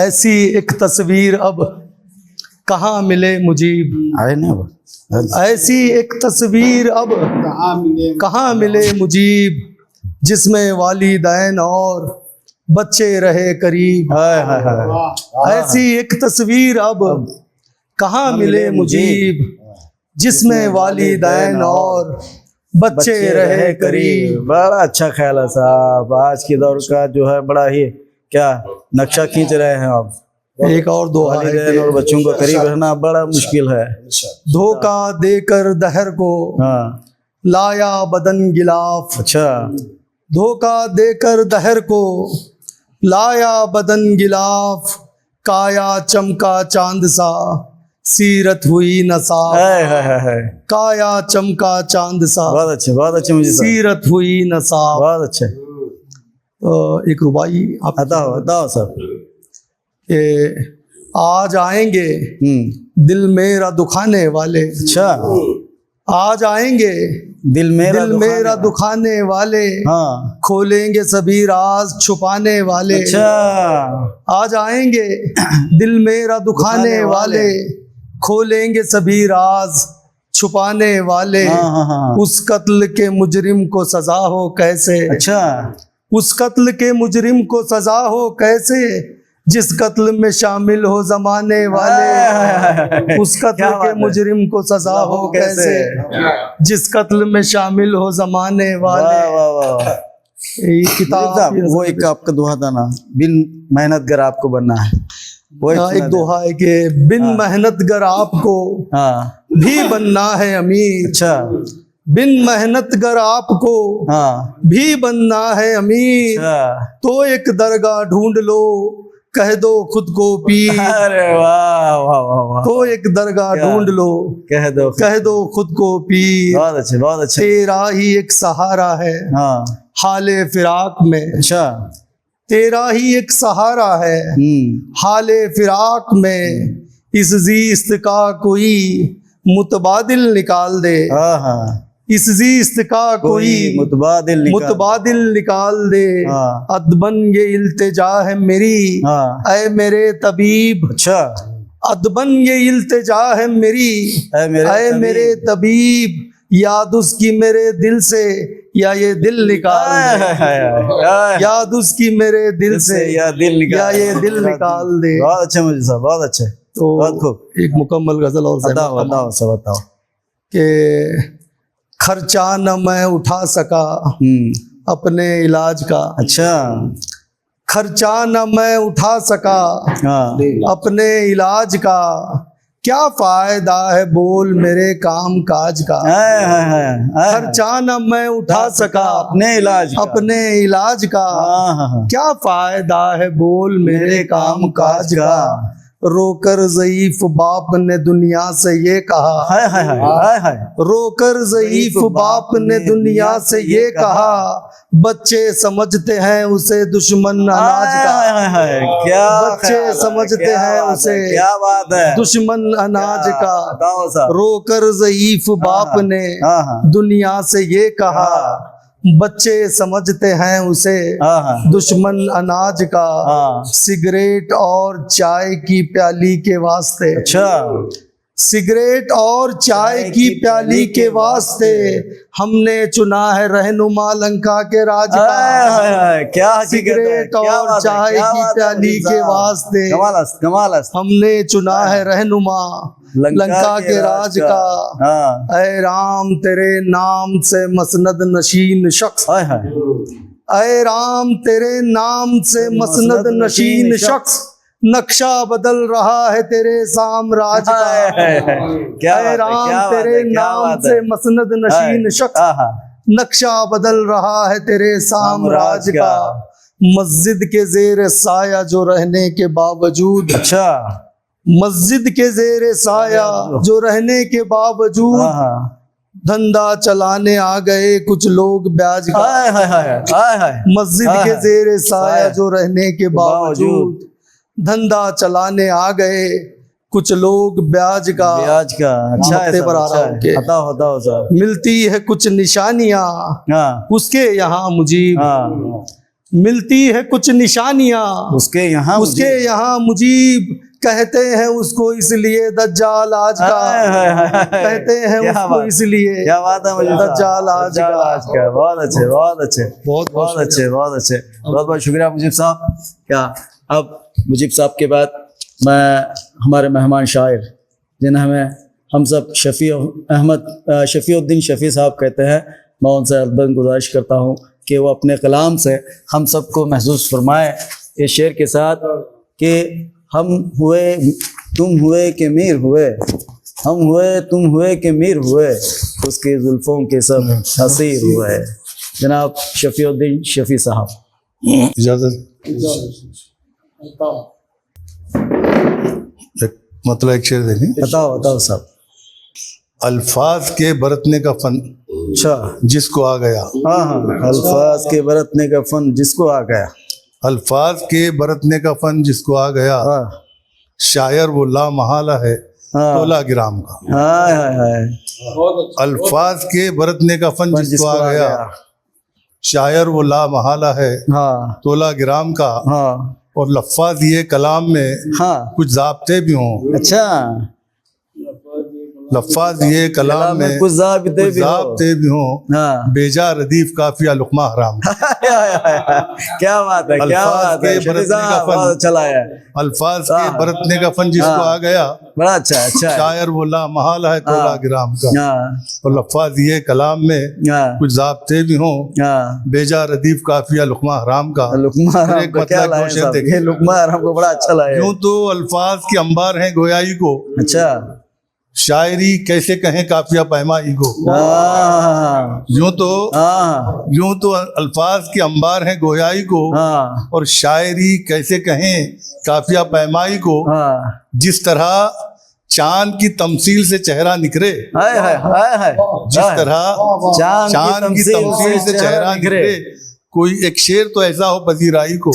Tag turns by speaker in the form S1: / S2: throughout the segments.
S1: ऐसी एक तस्वीर अब कहाँ मिले मुजीब।
S2: अरे नहीं,
S1: ऐसी एक तस्वीर अब कहाँ मिले मुजीब, जिसमें वालिदैन और बच्चे रहे करीब।
S2: हाय हाय हाय।
S1: ऐसी एक तस्वीर अब कहाँ मिले मुजीब, जिसमें वालिदैन और बच्चे रहे करीब।
S2: बड़ा अच्छा ख्याल है साहब। आज के दौर का जो है बड़ा ही क्या नक्शा खींच रहे हैं आप।
S1: एक और दोहा है
S2: वालिदैन और बच्चों को करीब रहना बड़ा मुश्किल है।
S1: धोखा देकर दहर को
S2: हाँ
S1: लाया बदन गिलाफ।
S2: अच्छा।
S1: धोखा देकर दहर को लाया बदन गिलाफ, काया चमका चांद सा सीरत हुई नसाफ।
S2: हाय हाय हाय हाय।
S1: काया चमका चांद सा
S2: बहुत अच्छे मुझे साहब।
S1: सीरत हुई नसाफ।
S2: बहुत अच्छे।
S1: तो एक रुबाई आप
S2: बताओ सर।
S1: कि आज आएंगे दिल मेरा दुखाने वाले।
S2: अच्छा।
S1: आज आएंगे
S2: दिल मेरा
S1: दुखाने वाले,
S2: हाँ।
S1: खोलेंगे सभी राज छुपाने वाले।
S2: अच्छा।
S1: आज आएंगे दिल मेरा दुखाने वाले, खोलेंगे सभी राज छुपाने वाले।
S2: हाँ।
S1: उस कत्ल के मुजरिम को सजा हो कैसे।
S2: अच्छा।
S1: उस कत्ल के मुजरिम को सजा हो कैसे, जिस कत्ल में शामिल हो जमाने वाले। उस कत्ल के मुजरिम को सजा हो कैसे, जिस कत्ल में शामिल हो जमाने वाले।
S2: वाह वाह वाह।
S1: ये किताब
S2: वो एक आपका दोहा था ना, बिन मेहनत गर आपको बनना है। वो
S1: एक दोहा है कि बिन मेहनत गर आपको
S2: हाँ
S1: भी बनना है अमीर।
S2: अच्छा।
S1: बिन मेहनत गर आपको
S2: हाँ
S1: भी बनना है अमीर,
S2: अच्छा।
S1: तो एक दरगाह ढूंढ लो कह दो खुद को पीर।
S2: अरे वाह वाह वाह वाह।
S1: तो एक दरगाह ढूंढ लो
S2: कह दो
S1: खुद को पीर।
S2: बहुत अच्छे बहुत अच्छे।
S1: तेरा ही एक सहारा है
S2: हाँ
S1: हाले फिराक में।
S2: अच्छा।
S1: तेरा ही एक सहारा है हाले फिराक में, इस जीस्त का कोई मुतबादिल निकाल दे।
S2: हाँ
S1: इस जीस्त का कोई मुतबादिल निकाल दे।
S2: हाँ।
S1: अदबन ये इल्तिजा है मेरी
S2: हाँ।
S1: ऐ मेरे तबीब।
S2: अच्छा।
S1: अदबन ये इल्तिजा है मेरी ऐ मेरे तबीब, याद उसकी मेरे दिल से या ये दिल निकाल दे। याद उसकी मेरे दिल से या ये दिल निकाल दे।
S2: बहुत अच्छे मुझे साहब, बहुत अच्छे।
S1: तो
S2: बहुत खूब।
S1: एक मुकम्मल गजल और
S2: बताओ
S1: कि खर्चा न मैं उठा सका अपने इलाज का।
S2: अच्छा।
S1: खर्चा न मैं उठा सका अपने इलाज का, क्या फायदा है बोल मेरे काम काज का। खर्चा न मैं उठा सका अपने इलाज का, क्या फायदा है बोल मेरे काम काज का। रोकर ज़ईफ बाप ने दुनिया से ये कहा। रोकर ज़ईफ बाप ने दुनिया से ये कहा, बच्चे समझते हैं उसे दुश्मन अनाज का।
S2: क्या
S1: बच्चे समझते हैं उसे
S2: क्या बात है
S1: दुश्मन अनाज का। रोकर ज़ईफ बाप ने दुनिया से ये कहा, बच्चे समझते हैं उसे दुश्मन अनाज का। सिगरेट और चाय की प्याली के वास्ते। अच्छा। सिगरेट और चाय की प्याली के वास्ते हमने चुना है रहनुमा लंका के राज का।
S2: क्या
S1: सिगरेट और चाय की प्याली के वास्ते हमने चुना है रहनुमा लंका के राज का। ऐ राम तेरे नाम से मसनद नशीन शख्स। ऐ राम तेरे नाम से मसनद नशीन शख्स, नक्शा बदल रहा है तेरे साम्राज्य का। ऐ राम तेरे नाम से मसनद नशीन शख्स, नक्शा बदल रहा है तेरे साम्राज्य का। मस्जिद के जेर साया जो रहने के बावजूद। अच्छा। मस्जिद के जेर साया जो रहने के बावजूद धंधा चलाने आ गए कुछ लोग ब्याज का। मस्जिद के जेर साया जो रहने के बावजूद धंधा चलाने आ गए कुछ लोग ब्याज का।
S2: अच्छा
S1: है पर आ रहा हूँ। मिलती है कुछ निशानियां उसके यहाँ मुजीब। मिलती है कुछ निशानियां,
S2: उसके यहाँ
S1: उसके यहाँ मुजीब कहते हैं उसको इसलिए दज्जाल आज का, कहते हैं उसको इसलिए।
S2: क्या बात है मुझे
S1: दज्जाल आज का।
S2: बहुत अच्छे, बहुत अच्छे,
S1: बहुत
S2: अच्छे, बहुत अच्छे, बहुत बहुत शुक्रिया मुजीब साहब। क्या अब मुजीब साहब के बाद मैं हमारे मेहमान शायर जिन्हें हम सब शफीउद्दीन शफी साहब कहते हैं, मैं उनसे अरबन गुजारिश करता हूँ कि वो अपने कलाम से हम सबको महसूस फरमाए इस शेर के साथ कि हम हुए तुम हुए कि मीर हुए, हम हुए तुम हुए कि मीर हुए, उसके जुल्फों के सब हसीर हुए। जनाब शफीउद्दीन शफी साहब,
S3: इजाजत। मतलब एक शेर देखें।
S2: बताओ बताओ साहब।
S3: अल्फाज के बरतने का फन
S2: अच्छा,
S3: जिसको आ गया।
S2: हाँ हाँ, अल्फाज के बरतने का फन जिसको आ गया।
S3: अल्फाज के बरतने का फन जिसको आ गया,
S2: हाँ
S3: शायर वो ला महाला है
S2: हाँ।
S3: तोला गिराम का।
S2: हाय हाय हाय,
S3: अल्फाज के बरतने का फन जिसको आ गया, शायर वो ला महाला है
S2: हाँ
S3: तोला गिराम का।
S2: हाँ
S3: और लफ्फाज ये कलाम में
S2: हाँ।
S3: कुछ ज़ाब्ते भी हों।
S2: अच्छा,
S3: लफ्फाज ये कलाम में
S2: कुछ ज़ाब्ते
S3: भी हों।
S2: हाँ।
S3: बेजा रदीफ काफिया लुकमा हराम।
S2: क्या बात है, क्या बात है, बहुत अच्छा लगा।
S3: अल्फाज के बरतने का फन जिसको आ गया,
S2: बड़ा अच्छा, अच्छा।
S3: शायर वो ला महल है तोला गिराम का। और लफ्फाज ये कलाम में कुछ ज़ाब्ते भी हों। बेजा रदीफ काफिया लुकमा हराम का।
S2: लुकमा हराम को क्या लाए साहब, ये लुकमा हराम को बड़ा अच्छा लगा।
S3: यूं तो अल्फाज के अंबार हैं गोयाई को,
S2: अच्छा,
S3: शायरी कैसे कहें काफिया पैमाई को। यूं तो अल्फाज के अंबार हैं गोयाई को, और शायरी कैसे कहें काफिया पैमाई को। जिस तरह चांद की तमसील से चेहरा निकले, जिस तरह चांद की तमसील से चेहरा निकले, कोई एक शेर तो ऐसा हो पजीराई को।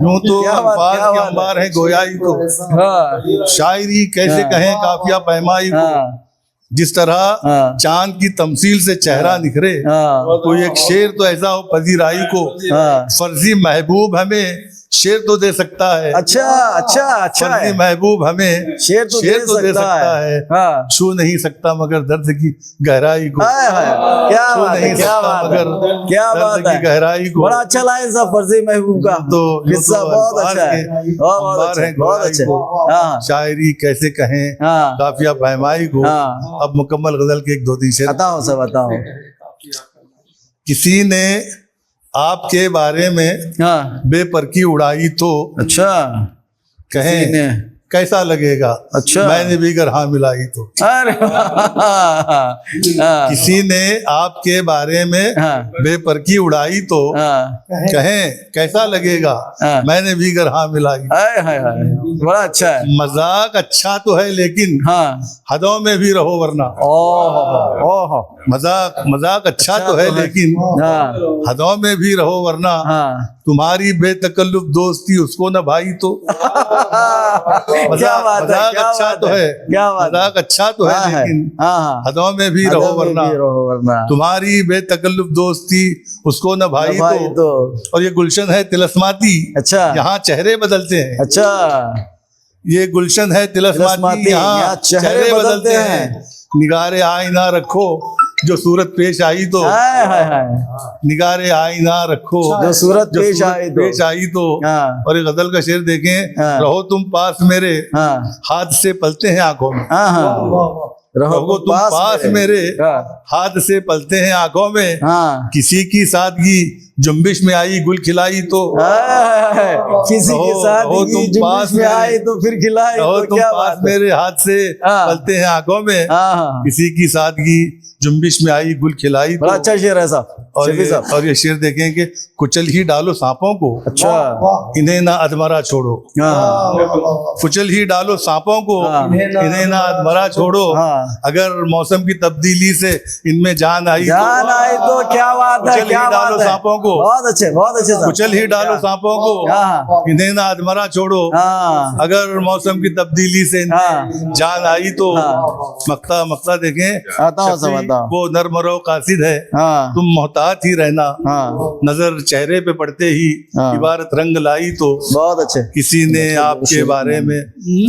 S3: यूं तो अल्फाज के अंबार है गोयाई को, शायरी कैसे कहें काफिया पैमाई को। जिस तरह चांद की तमसील से चेहरा निखरे, कोई एक शेर तो ऐसा हो पजीराई को। फर्जी महबूब हमें शेर तो दे सकता है।
S2: अच्छा अच्छा अच्छा,
S3: फर्जी महबूब हमें शेर तो दे सकता है। छू नहीं सकता मगर दर्द की गहराई को।
S2: क्या बात है, क्या बात है, क्या बात है,
S3: गहराई को।
S2: बड़ा अच्छा लगा सब फर्जी महबूब का
S3: तो
S2: किस्सा, बहुत अच्छा है, बहुत अच्छा।
S3: शायरी कैसे कहें काफिया पैमाई को। अब मुकम्मल गजल के एक दो तीन शेर
S2: बताओ सब, बताओ।
S3: किसी ने आपके बारे में बेपरखी उड़ाई तो, अच्छा कहें कैसा लगेगा। अच्छा, मैंने भी अगर हाँ मिलाई तो। अरे किसी ने आपके बारे में बेपरखी उड़ाई तो, कहें कैसा लगेगा। मैंने भी अगर हाँ मिलाई।
S2: बड़ा अच्छा है।
S3: मजाक अच्छा तो है लेकिन हदों में भी रहो वरना। मजाक अच्छा तो है लेकिन हदों में भी रहो वरना। तुम्हारी बेतकल्लुफ दोस्ती उसको न भाई तो। मजाक अच्छा तो है, मजाक अच्छा तो है लेकिन हदों में भी रहो वरना। तुम्हारी बेतकल्लुफ दोस्ती उसको न भाई तो। और ये गुलशन है तिलस्माती, अच्छा यहाँ चेहरे बदलते हैं। अच्छा, ये गुलशन है तिलस्माती, यहाँ चेहरे बदलते हैं। निगारे आईना रखो जो सूरत पेश आई तो। निगारे आईना रखो
S2: जो सूरत पेश
S3: आई तो। और ये गजल का शेर देखें। रहो तुम पास मेरे, हाथ से पलते हैं आंखों में। रहो तुम पास मेरे, हाथ से पलते हैं आंखों में। किसी की सादगी जुम्बिश में आई गुल खिलाई तो।
S2: किसी की सादगी जुम्बिश में आई तो फिर खिलाई तो।
S3: तुम पास मेरे, हाथ से पलते हैं आंखों में। किसी की सादगी जुम्बिश में आई गुल खिलाई तो।
S2: बड़ा अच्छा शेर है साहब।
S3: और ये शेर देखें कि कुचल ही डालो सांपों को, अच्छा इन्हें ना अधमरा छोड़ो। कुचल ही डालो सांपों को, इन्हें ना अधमरा छोड़ो। अगर मौसम की तब्दीली से इनमें जान आई
S2: तो क्या बात है, क्या
S3: डालो सांपों को, को,
S2: बहुत अच्छे साहब।
S3: कुचल ही डालो सांपों को, इन्हें ना अधमरा छोड़ो। अगर मौसम की तब्दीली से जान आई तो मक्ता मक्ता देखें, वो नरमरो कासिद है, तुम मोहतात ही रहना। नजर चेहरे पे पड़ते ही इबारत रंग लाई तो, बहुत अच्छे। किसी ने आपके बारे में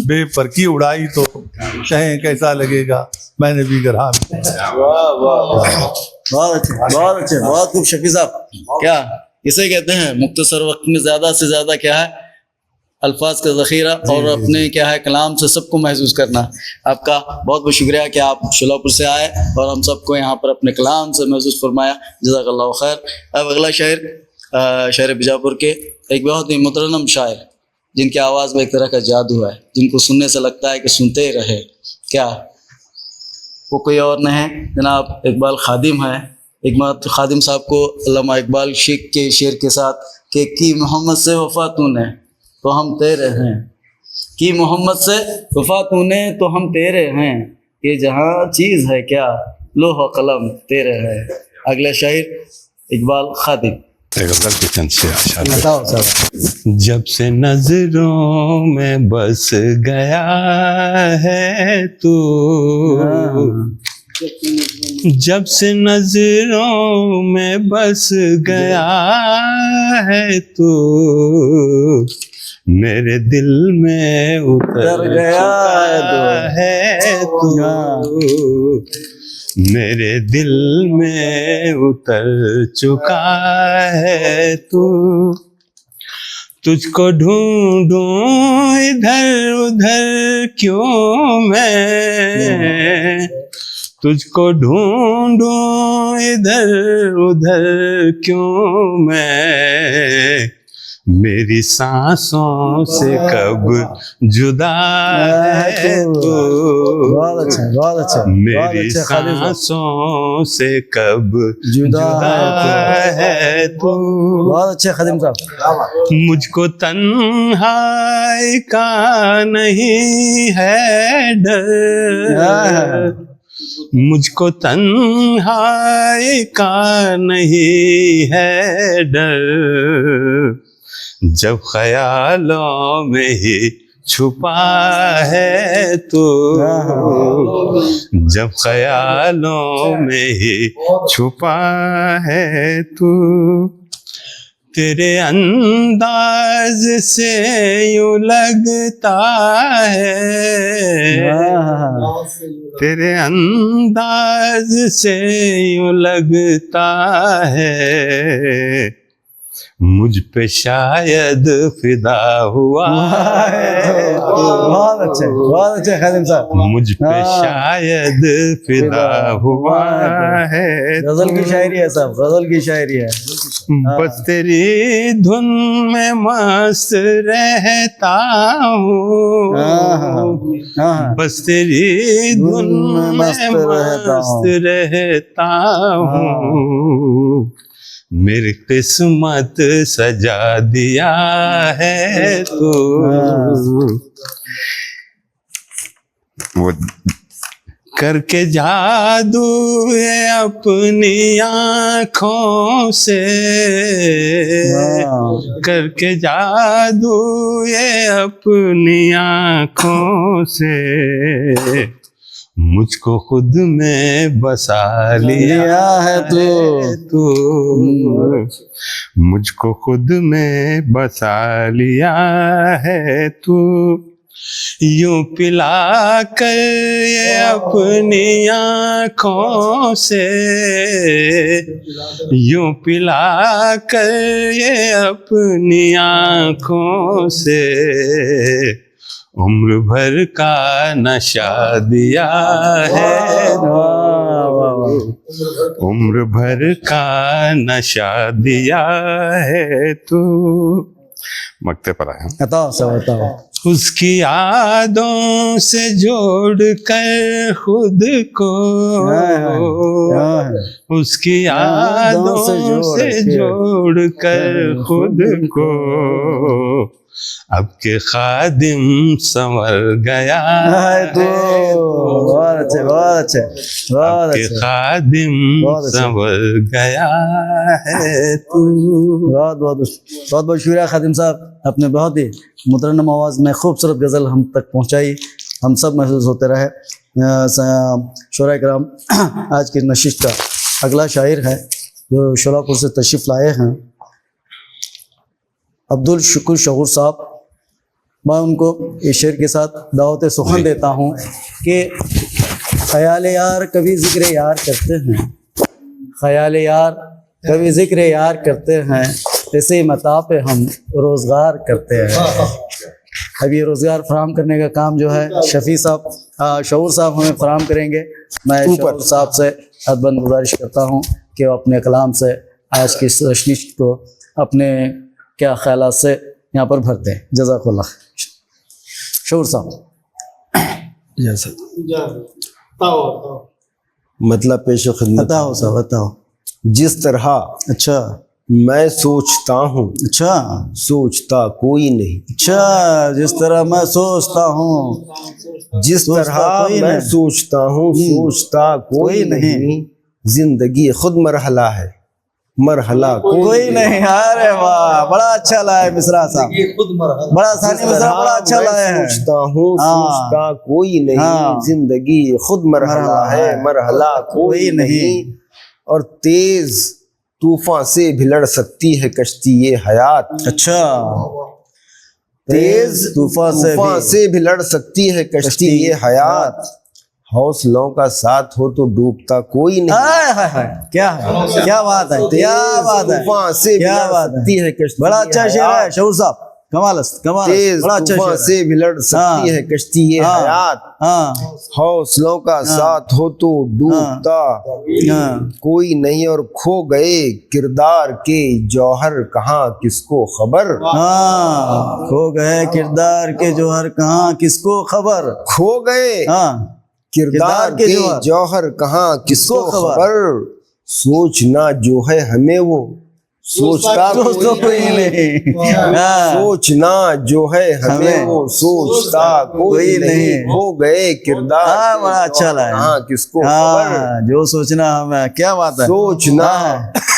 S3: बेफर्की उड़ाई तो कहें कैसा लगेगा मैंने भी गढ़ा।
S2: बहुत अच्छे, बहुत खूब शफी साहब। क्या इसे कहते हैं मुख्तसर वक्त में ज्यादा से ज्यादा क्या है अल्फाज का जखीरा और अपने क्या है कलाम से सबको महसूस करना। आपका बहुत बहुत शुक्रिया कि आप शोलापुर से आए और हम सबको यहाँ पर अपने कलाम से महसूस फरमाया। जज़ाकल्लाहु खैर। अब अगला शायर शायर बीजापुर के एक बहुत ही मुतरन्नम शायर जिनकी आवाज़ में एक तरह का जादू है, जिनको सुनने से लगता है कि सुनते ही रहे। क्या वो कोई और नहीं है जनाब इकबाल खादिम है। इकबाल खादिम साहब को अल्लामा इकबाल शेख के शेर के साथ कि की मोहम्मद से वफा तूने तो हम तेरे हैं, कि मोहम्मद से वफा तूने तो हम तेरे हैं, ये जहाँ चीज़ है क्या लोह कलम तेरे है। अगला शायर इकबाल खादिम।
S4: जब से नजरों में बस गया है तू, जब से नजरों में बस गया है तू, मेरे दिल में उतर गया है तू, मेरे दिल में उतर चुका है तू। तुझको ढूंढूं इधर उधर क्यों मैं, तुझको ढूंढूं इधर उधर क्यों मैं, मेरी सांसों से कब जुदा है तू,
S2: बहुत अच्छा
S4: मेरी सांसों से कब जुदा है तू।
S2: बहुत अच्छे खादिम साहब।
S4: मुझको तन्हाई का नहीं है डर, मुझको तन्हाई का नहीं है डर, जब ख्यालों में ही छुपा है तू, जब ख्यालों में ही छुपा है तू। तेरे अंदाज से यूं लगता है, तेरे अंदाज से यूं लगता है, मुझ पे शायद फिदा हुआ है।
S2: बहुत अच्छे खादिम साहब।
S4: मुझ पे शायद फिदा हुआ है।
S2: गजल की शायरी है साहब, गजल की शायरी है।
S4: बस तेरी धुन में मस्त रहता हूँ, बस तेरी धुन में मस्त रहता हूँ, मेरी किस्मत सजा दिया है तू। वो करके जादू है अपनी आँखों से, करके जादू है अपनी आँखों से, मुझको खुद में बसा लिया है तू, मुझको खुद में बसा लिया है तू। यूं पिला कर ये अपनी आँखों से, यूं पिला कर ये अपनी आँखों से, उम्र भर का नशा दिया है, उम्र भर का नशा दिया है तू। मक्ते पर आया
S2: बताओ।
S4: उसकी यादों से जोड़ कर खुद को, उसकी यादों से जोड़ कर खुद को, अब के खादिम संवर गया
S2: है तू। बहुत अच्छे, बहुत अच्छे, बहुत
S4: के
S2: अच्छे,
S4: खादिम संवर गया है तू।
S2: बहुत बहुत बहुत बहुत शुक्रिया खादिम साहब, आपने बहुत ही मुतरन्नम आवाज़ में खूबसूरत गज़ल हम तक पहुंचाई, हम सब महसूस होते रहे। शोरा कराम, आज की नशिश का अगला शायर है जो शोलापुर से तशरीफ़ लाए हैं, अब्दुल शुक्र शहूर साहब। मैं उनको इस शेर के साथ दावत सुखन देता हूँ कि ख्याल यार कभी ज़िक्र यार करते हैं, ख्याल यार कभी ज़िक्र यार करते हैं, इसी मता पे हम रोज़गार करते हैं। अब ये रोज़गार फराम करने का काम जो है शफ़ी साहब, शहूर साहब हमें फराम करेंगे। मैं शहूर साहब से अदबन गुजारिश करता हूँ कि वो अपने कलाम से आज की इस तशनीश को अपने क्या ख्यालात से यहाँ पर भरते हैं। जज़ाकल्लाह। शहूर साहब।
S1: जैसा
S5: मतलब पेश खिदमत।
S2: बताओ साहब, बताओ।
S5: जिस तरह
S2: अच्छा
S5: मैं सोचता हूँ,
S2: अच्छा
S5: सोचता कोई नहीं।
S2: अच्छा, जिस तरह मैं सोचता हूँ,
S5: जिस तरह मैं सोचता हूँ, सोचता कोई नहीं। जिंदगी खुद मरहला है, मरहला
S2: कोई नहीं। अरे वाह, बड़ा अच्छा लाया मिसरा साहब, बड़ा आसानी मिसरा, बड़ा अच्छा लाया है।
S5: सोचता हूँ, सोचता कोई नहीं। जिंदगी खुद मरहला है, मरहला कोई नहीं। और तेज तूफान से भी लड़ सकती है कश्ती ये हयात।
S2: अच्छा,
S5: तेज तूफान से भी लड़ सकती है कश्ती ये हयात। हौसलों का साथ हो तो डूबता कोई नहीं।
S2: क्या है, क्या बात है, क्या बात है,
S5: तूफान से भी लड़ सकती है कश्ती।
S2: बड़ा अच्छा शेर है शहूर साहब, कमाल कमाल।
S5: तेज तूफान से भी लड़ सकती है कश्ती ये हयात। हौसलों का साथ हो तो डूबता कोई नहीं। और खो गए किरदार के जौहर कहाँ किसको खबर।
S2: खो गए किरदार के जौहर कहाँ किसको खबर।
S5: खो गए किरदार के जौहर कहाँ किसको खबर। सोचना जो है हमें वो सोचता कोई नहीं। सोचना जो है हमें वो सोचता कोई नहीं। हो गए किरदार,
S2: बड़ा अच्छा लगा।
S5: हाँ किसको खबर।
S2: जो सोचना हमें, क्या बात है।
S5: सोचना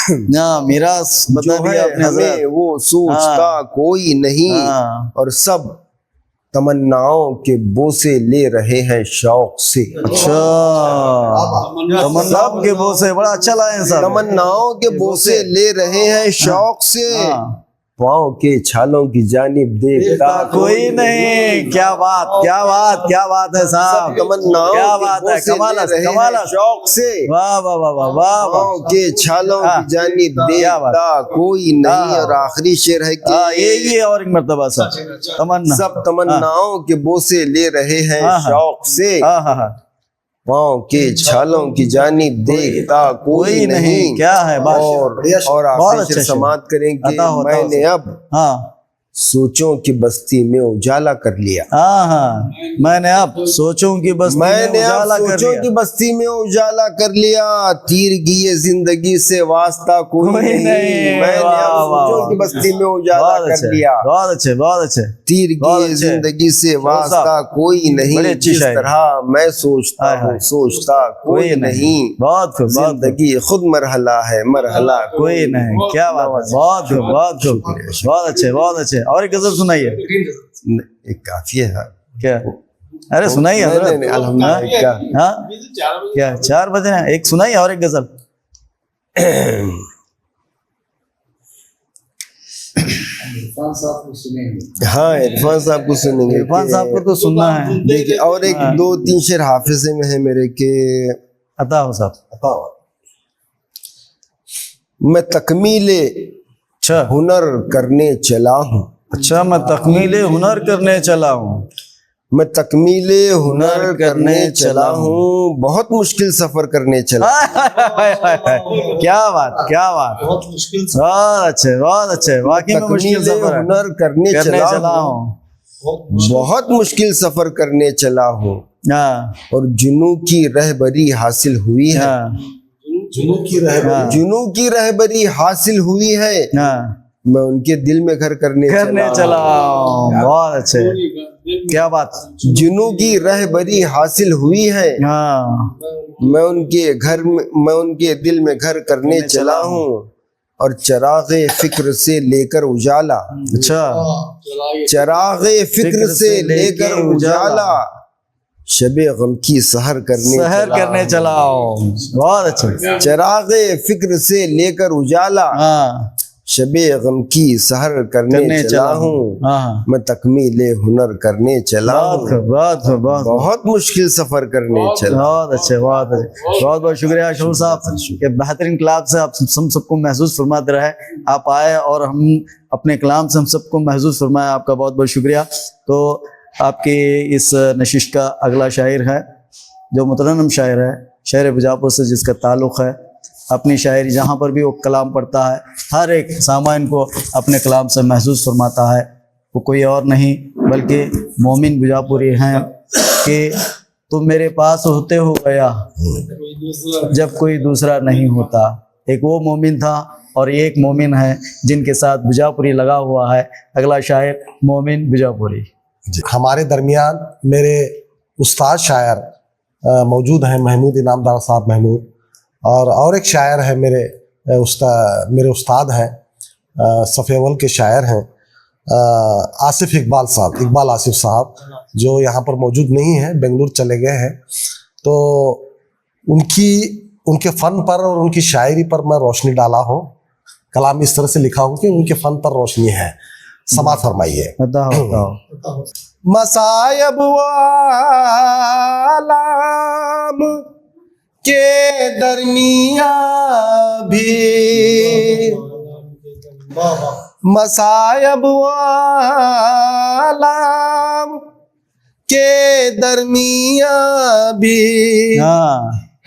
S2: ना मीरास बता दिया आपने,
S5: हमें वो सोचता कोई नहीं। और सब तमन्नाओं के बोसे ले रहे हैं शौक से।
S2: अच्छा, तमन्नाओं के बोसे, बड़ा अच्छा लाए साहब।
S5: तमन्नाओं के बोसे ले रहे हैं शौक से। पाँव के छालों की जानिब देखता
S2: कोई नहीं। क्या बात, क्या बात, क्या बात है साहब, क्या बात है, कमाल कमाल शौक से। वाह वाह वाह वाह वाह।
S5: पाँव के छालों की जानिब देखता कोई नहीं। और आखिरी शेर है कि
S2: ये और एक मर्तबा साहब, तमन्ना
S5: सब तमन्नाओं के बोसे ले रहे हैं शौक से। पाँव के छालों की जानिब देखता कोई नहीं।
S2: क्या है बात।
S5: और आखिर से समाप्त करेंगे। मैंने अब सोचों की बस्ती में उजाला कर लिया।
S2: मैंने अब सोचों की बस्ती
S5: में उजाला कर लिया। तीर की ये जिंदगी से वास्ता कोई नहीं। मैंने अब सोचों की बस्ती में उजाला कर लिया।
S2: बहुत अच्छे, बहुत अच्छे।
S5: तीर की ये जिंदगी से वास्ता कोई नहीं। जिस तरह मैं सोचता हूँ, सोचता कोई नहीं।
S2: बहुत खूब,
S5: जिंदगी खुद मरहला है, मरहला
S2: कोई नहीं। क्या बात है, बहुत खूब, बहुत खूब, बहुत अच्छे, बहुत अच्छे। और एक गजल सुनाइए।
S5: एक काफी है
S2: क्या? अरे सुनाइए।
S5: अल्हम्दुलिल्लाह।
S2: क्या 4 बजे हैं? एक सुनाइए और एक गजल।
S5: हाँ, इरफान साहब को सुनेंगे।
S2: इरफान साहब को तो सुनना है।
S5: देखिए, और एक 2-3 शेर हाफिजे में है मेरे के।
S2: अता हो साहब।
S5: मैं तकमीले हुनर करने चला हूँ।
S2: अच्छा, मैं तकमीले हुनर करने चला हूँ।
S5: मैं तकमीले हुनर करने चला हूँ। बहुत मुश्किल सफर करने चला।
S2: क्या बात, क्या बात, बहुत मुश्किल। बहुत अच्छे, बहुत अच्छे। वाकई में मुश्किल सफर
S5: हुनर करने चला हूँ। बहुत मुश्किल सफर करने चला हूँ। और जुनू की रहबरी हासिल हुई है। जुनू की रहबरी हासिल हुई है। मैं उनके दिल में घर करने
S2: चला हूँ। बहुत अच्छे, क्या बात।
S5: जिन्हों की रहबरी हासिल हुई है,
S2: हाँ,
S5: मैं उनके दिल में घर करने चला हूँ। और चरागे फिक्र से लेकर उजाला,
S2: अच्छा,
S5: चरागे फिक्र से लेकर उजाला, शबे गम की सहर करने
S2: चला हूँ। बहुत अच्छे,
S5: चरागे फिक्र से लेकर उजाला,
S2: हाँ,
S5: शबे गम की सहर करने चला हूँ।
S2: हाँ,
S5: मैं तकमीले हुनर करने चला हूँ। बहुत मुश्किल सफर करने चला।
S2: बहुत अच्छे, बहुत अच्छे, बहुत बहुत शुक्रिया शोर साहब के बेहतरीन कलाम से आप हम सबको महसूस फरमाते रहे। आप आए और हम अपने कलाम से हम सबको महसूस फरमाया। आपका बहुत बहुत शुक्रिया। तो आपके इस नशिश का अगला शायर है जो मुतरन्नम शायर है, शहर बीजापुर से जिसका ताल्लुक़ है। अपनी शायरी जहाँ पर भी वो कलाम पढ़ता है, हर एक सामाइन को अपने कलाम से महसूस फरमाता है। वो कोई और नहीं बल्कि मोमिन बीजापुरी हैं कि तुम मेरे पास होते हो गया जब कोई दूसरा नहीं होता। एक वो मोमिन था और ये एक मोमिन है जिनके साथ बीजापुरी लगा हुआ है। अगला शायर मोमिन बीजापुरी।
S6: हमारे दरमियान मेरे उस्ताद शायर मौजूद हैं, महमूद इनामदार साहब महमूद, और एक शायर है मेरे उस्ताद हैं, सफ़े अव्वल के शायर हैं आसिफ इकबाल साहब, इकबाल आसिफ साहब, जो यहाँ पर मौजूद नहीं है, बेंगलुरु चले गए हैं। तो उनके फ़न पर और उनकी शायरी पर मैं रोशनी डाला हूँ। कलाम इस तरह से लिखा हूँ कि उनके फ़न पर रोशनी है। समात फरमाइए। मसायब वालाम के दरमिया भी, मसायब वालाम के दरमिया भी,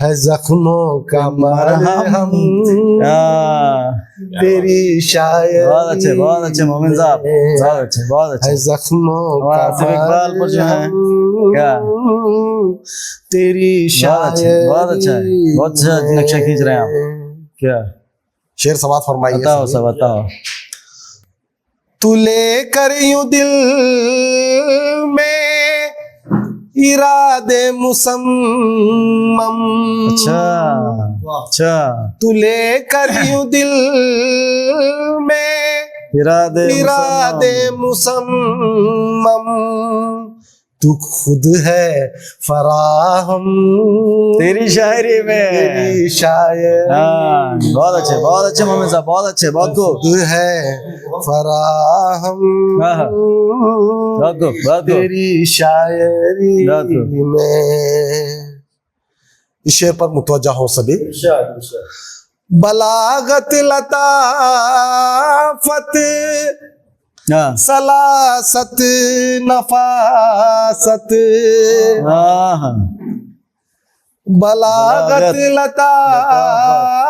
S6: है जख्मों का मरहम तेरी शायरी।
S2: बहुत अच्छे मोमिन साहब, बहुत अच्छे।
S6: है जख्मों का
S2: इकबाल पर जो है क्या
S6: तेरी शायरी।
S2: बहुत अच्छा नक्शा खींच रहे हैं आप। क्या
S6: शेर समात फरमाइए।
S2: बताओ।
S6: तू लेकर यूं दिल में इरादे मुसम्मम,
S2: अच्छा,
S6: तू लेकर यूं दिल में इरादे मुसम्मम, तू खुद है फराहम
S2: तेरी शायरी में,
S6: तेरी शायरी।
S2: बहुत अच्छे मोमिन साहब, बहुत अच्छे, बहुत खूब।
S6: खुद है फराहम तेरी शायरी में। इस शेर पर मुतवज्जा हो सभी। बलागत लताफत सलासत नफासत, बलागत लताफत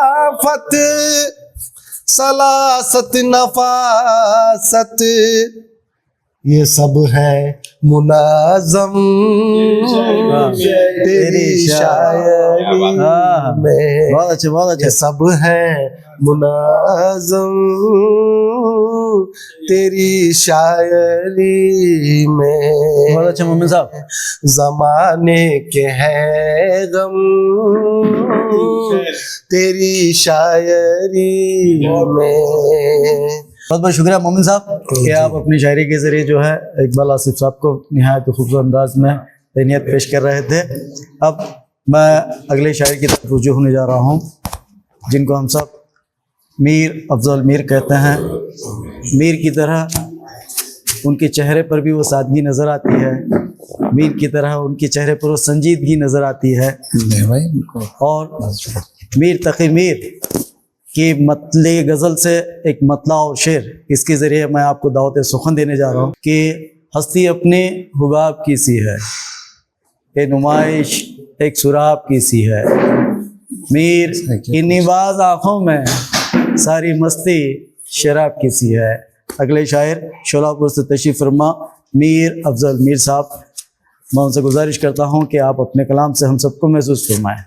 S6: सलासत नफासत, ये सब है मुनाज़म तेरी शायरी में।
S2: बहुत अच्छे।
S6: ये सब है मुनाज़म तेरी शायरी में।
S2: बहुत अच्छे मोमिन साहब।
S6: ज़माने के हैं गम तेरी शायरी में।
S2: बहुत बहुत शुक्रिया मोमिन साहब कि आप अपनी शायरी के ज़रिए जो है इकबाल आसिफ साहब को निहायत खूबसूरत अंदाज में तहनीत पेश कर रहे थे। अब मैं अगले शायर की तरफ रुजू होने जा रहा हूँ, जिनको हम सब मीर अफजल मीर कहते हैं। मीर की तरह उनके चेहरे पर भी वो सादगी नज़र आती है, मीर की तरह उनके चेहरे पर वो संजीदगी नज़र आती है। और मीर तकी मीर कि मतले गज़ल से एक मतला और शेर, इसके ज़रिए मैं आपको दावत सुखन देने जा रहा हूँ कि हस्ती अपने हुबाब की सी है, ये नुमाइश एक सुराब की सी है, मीर की निवाज आँखों में सारी मस्ती शराब की सी है। अगले शायर शोलापुर से तशरीफ़ फरमा मीर अफजल मीर साहब, मैं उनसे गुजारिश करता हूँ कि आप अपने कलाम से हम सबको महसूस फरमाएँ।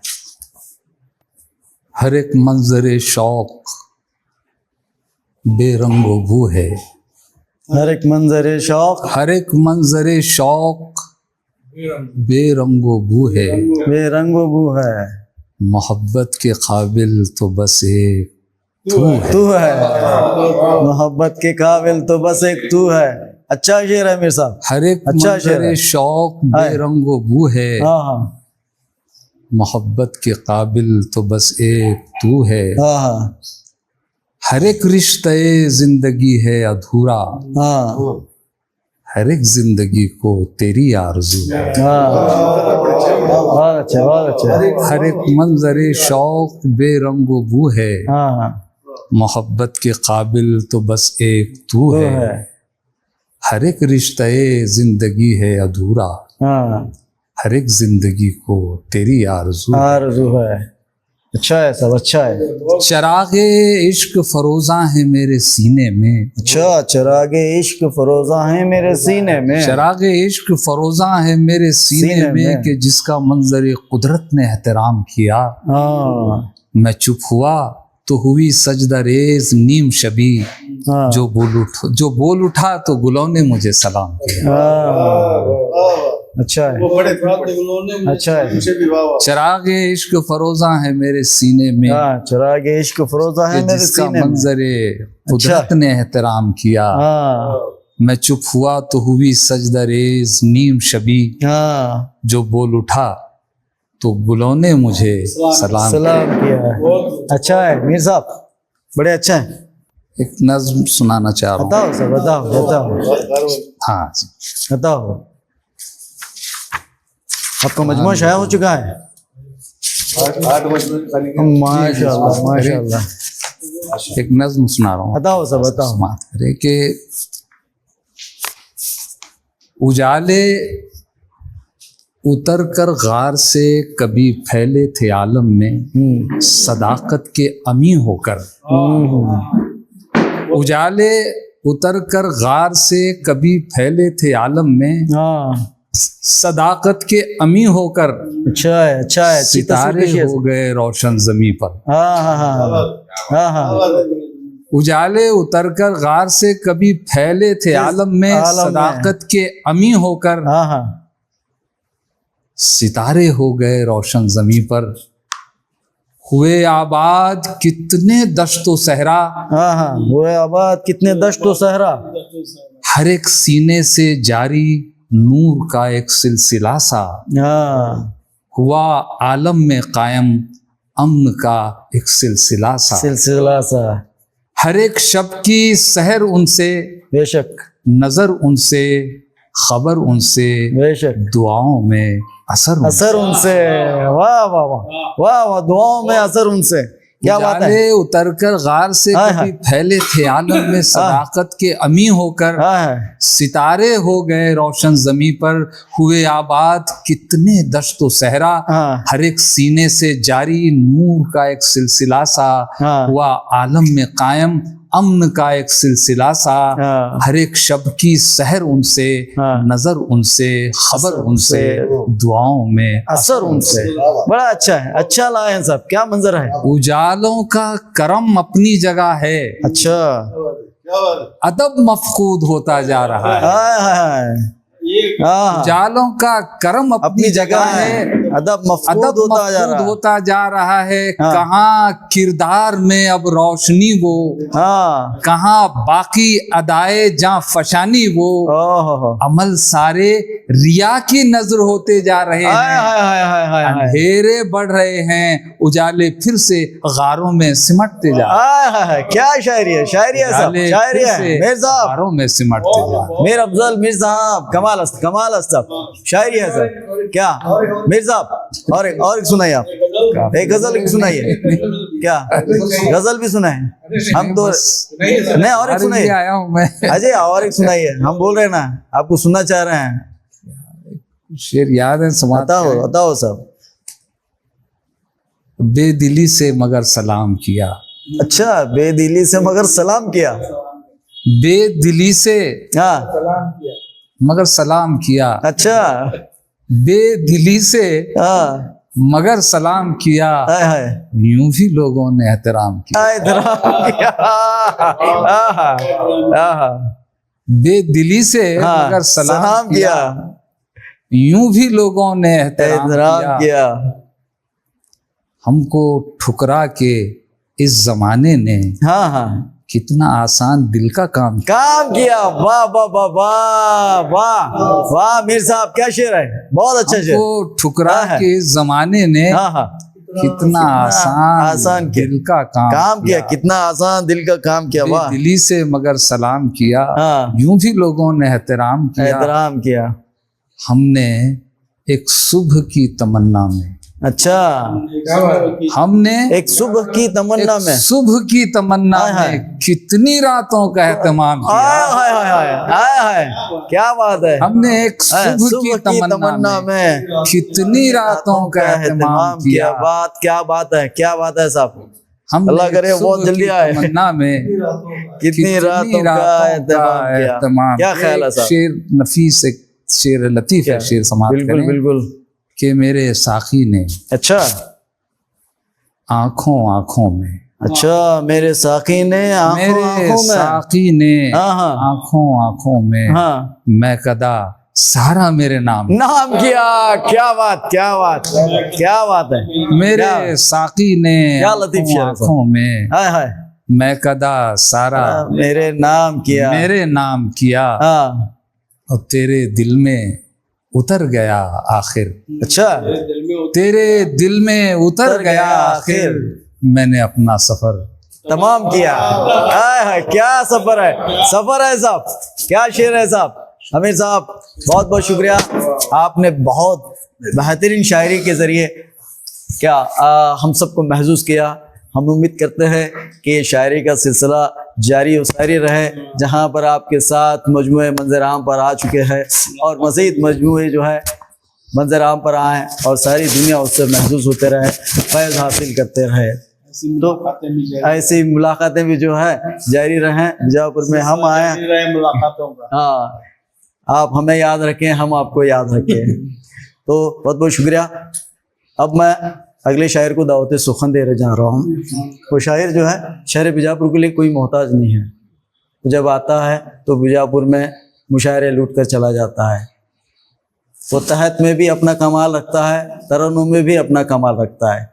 S4: हर एक मंजर शौक बेरंगो बू है।
S2: हर एक मंजरे शौक,
S4: हर एक मंजरे शौक बेरंगो बू है।
S2: बेरंगो बू है।
S4: मोहब्बत के काबिल तो बस एक
S2: तू है। मोहब्बत के काबिल तो बस एक तू है। अच्छा शेर है मेरे साहब।
S4: हर एक
S2: अच्छा शेर है।
S4: मंजरे शौक बेरंगो बू है।
S2: हाँ हाँ
S4: मोहब्बत के काबिल तो बस एक तू है।
S2: हाँ हाँ
S4: हर एक रिश्ते जिंदगी है अधूरा।
S2: हाँ
S4: हर एक जिंदगी को तेरी आरज़ू है।
S2: बहुत अच्छा बहुत अच्छा।
S4: हर एक मंजरे शौक बेरंगो बू है।
S2: हाँ हाँ
S4: मोहब्बत के काबिल तो बस एक तू है। हर एक रिश्ते जिंदगी है अधूरा।
S2: हाँ
S4: हर एक जिंदगी को तेरी आरज़ू है।
S2: आरज़ू है। अच्छा है सब, अच्छा है।
S4: चरागे इश्क फरोजा है मेरे सीने में।
S2: अच्छा, चरागे इश्क फरोजा है मेरे सीने में।
S4: चरागे इश्क फरोजा है मेरे सीने में कि जिसका मंजर कुदरत ने एहतराम किया।
S2: हाँ
S4: मैं चुप हुआ तो हुई सजदा रेज नीम शबी।
S2: हाँ
S4: जो बोल उठा तो गुलों ने मुझे सलाम किया।
S2: अच्छा है, अच्छा है।
S4: चरागे इश्क फरोजा है मेरे सीने में।
S2: हाँ, चरागे इश्क फरोजा है मेरे
S4: जिसका
S2: सीने में।
S4: मंजरे कुदरत ने एहतराम किया।
S2: हाँ
S4: मैं चुप हुआ तो हुई सजदा रेज नीम शबी।
S2: हाँ
S4: जो बोल उठा तो गुलों ने मुझे सलाम
S2: किया। अच्छा है मीर साहब, बड़े अच्छा है।
S4: एक नज्म सुनाना चाह रहा हूँ।
S2: बताओ सर, बताओ बताओ
S4: हाँ जी।
S2: बताओ। आपका मजमू शाया हो चुका है। माशाल्लाह माशाल्लाह।
S4: एक नज्म सुना रहा हूँ।
S2: बताओ सर बताओ।
S4: समात करे कि उजाले उतर कर गार से कभी फैले थे आलम में सदाकत के अमी होकर। उजाले उतर कर गार से कभी फैले थे आलम में
S2: हाँ
S4: सदाकत के अमी होकर।
S2: अच्छा है, अच्छा है।
S4: सितारे हो गए रोशन जमी पर।
S2: हाँ हाँ हाँ हाँ हाँ।
S4: उजाले उतरकर गार से कभी फैले थे आलम में सदाकत के अमी होकर।
S2: हाँ हाँ।
S4: सितारे हो गए रोशन जमी पर। हुए आबाद कितने दश्तो सहरा।
S2: हाँ हाँ, हुए आबाद कितने दश्तो सहरा।
S4: हर एक सीने से जारी नूर का एक सिलसिला सा।
S2: हाँ,
S4: हुआ आलम में कायम अमन का एक सिलसिला सा।
S2: सिलसिला सा।
S4: हर एक शब की सहर उनसे,
S2: बेशक
S4: नजर उनसे, खबर उनसे,
S2: बेशक
S4: दुआओं में असर
S2: उनसे। वाह वाह वाह वाह वाह, दुआओं में असर उनसे। क्या बात है।
S4: उतरकर गार से कभी फैले थे आलम में सदाकत के अमी होकर। सितारे हो गए रोशन जमी पर। हुए आबाद कितने दश्तो सहरा। हर एक सीने से जारी नूर का एक सिलसिला सा। हुआ आलम में कायम अमन का एक सिलसिला सा। हर एक शब की सहर उनसे, नजर उनसे, खबर उनसे, दुआओं में
S2: असर उनसे। बड़ा अच्छा है, अच्छा लाए हैं साहब, क्या मंजर है।
S4: उजालों का करम अपनी जगह है।
S2: अच्छा,
S4: अदब मफकूद होता जा रहा है। उजालों का करम अपनी जगह है।
S2: अदब मफकूद
S4: होता जा रहा है। कहाँ किरदार में अब रोशनी वो, कहाँ बाकी अदाए जहाँ फशानी वो। अमल सारे रिया की नजर होते जा रहे हैं। अंधेरे बढ़ रहे हैं, उजाले फिर से गारों में सिमटते जा रहे हैं।
S2: क्या शायरी है, शायरी है साहब, शायरी है मीर साहब,
S4: गारों में सिमटते जा रहे हैं।
S2: मीर अफजल मीर साहब, कमाल साहब, शायरी है सर। क्या मीर साहब, और एक सुनाइए आप, एक गजल सुनाइए। क्या गजल भी सुनाए हम तो नहीं, और एक सुनाइए।
S4: आया हूँ मैं।
S2: अजय और एक सुनाइए, हम बोल रहे हैं ना, आपको सुनना चाह रहे हैं।
S4: शेर याद है,
S2: बताओ सब।
S4: बेदिली से मगर सलाम किया।
S2: अच्छा, बेदिली से मगर सलाम किया।
S4: बेदिली से मगर सलाम किया।
S2: अच्छा,
S4: बेदिली से मगर सलाम किया,
S2: हाय हाय
S4: यूं भी लोगों ने एहतराम किया।
S2: एहतराम किया, आहा, आहा,
S4: बेदिली से मगर सलाम किया, यूं भी लोगों ने एहतराम किया। हमको ठुकरा के इस जमाने ने
S2: हाँ हाँ
S4: कितना आसान दिल का काम
S2: किया। वाह वाह वाह वाह वाह वाह, मीर साहब क्या शेर है, बहुत अच्छा शेर।
S4: हमको ठुकरा के इस जमाने ने
S2: हाँ हाँ
S4: कितना आसान दिल का काम
S2: किया, कितना आसान दिल का काम किया। वाह,
S4: दिली से मगर सलाम किया,
S2: हाँ,
S4: यूं भी लोगों ने एहतराम किया। हमने एक सुबह की तमन्ना में,
S2: अच्छा,
S4: हमने
S2: एक सुबह की तमन्ना में,
S4: सुबह की तमन्ना में कितनी रातों का एहतमाम किया।
S2: हाय हाय हाय हाय हाय, क्या बात है।
S4: हमने एक सुबह की तमन्ना में कितनी रातों का एहतमाम किया।
S2: बात क्या बात है, क्या बात है साहब।
S4: हम
S2: अल्लाह करे बहुत जल्दी आए।
S4: तमन्ना में
S2: कितनी रातों का एहतमाम। क्या ख्याल है साहब।
S4: शेर नफीस, एक शेर लतीफ है, शेर समाप्त करें।
S2: बिल्कुल बिल्कुल।
S4: कि मेरे साकी ने,
S2: अच्छा,
S4: आंखों आंखों में,
S2: अच्छा, मेरे साकी ने
S4: मेरे साकी ने
S2: हाँ,
S4: आंखों आंखों में,
S2: हाँ,
S4: मैं कदा सारा मेरे नाम
S2: किया। क्या बात, क्या बात, क्या बात है।
S4: मेरे साकी ने आंखों में,
S2: हाय हाय,
S4: मैं कदा सारा
S2: मेरे नाम
S4: किया,
S2: हाँ,
S4: और तेरे दिल में उतर गया आखिर।
S2: अच्छा,
S4: तेरे दिल में उतर गया आखिर, मैंने अपना सफर
S2: तमाम किया। हाय हाय, क्या सफर है, सफर है साहब, क्या शेर है साहब। अमीर साहब बहुत बहुत शुक्रिया, आपने बहुत बेहतरीन शायरी के जरिए क्या हम सबको महसूस किया। हम उम्मीद करते हैं कि ये शायरी का सिलसिला जारी और सारी रहे, जहाँ पर आपके साथ मजमूए मंजर आम पर आ चुके हैं और मज़ीद मजमूए जो है मंजर आम पर आए और सारी दुनिया उससे महसूस होते रहे, फैज़ हासिल करते रहे। तो ऐसी मुलाकातें भी जो है जारी रहें। बीजापुर में हम आए, हाँ, आप हमें याद रखें, हम आपको याद रखें। तो बहुत बहुत शुक्रिया। अब मैं अगले शायर को दावत सुखन दे जा रहा हूँ। वो शायर जो है शहर बीजापुर के लिए कोई मोहताज नहीं है, जब आता है तो बीजापुर में मुशायरे लूट कर चला जाता है। वो तहत में भी अपना कमाल रखता है, तरन्नुम में भी अपना कमाल रखता है।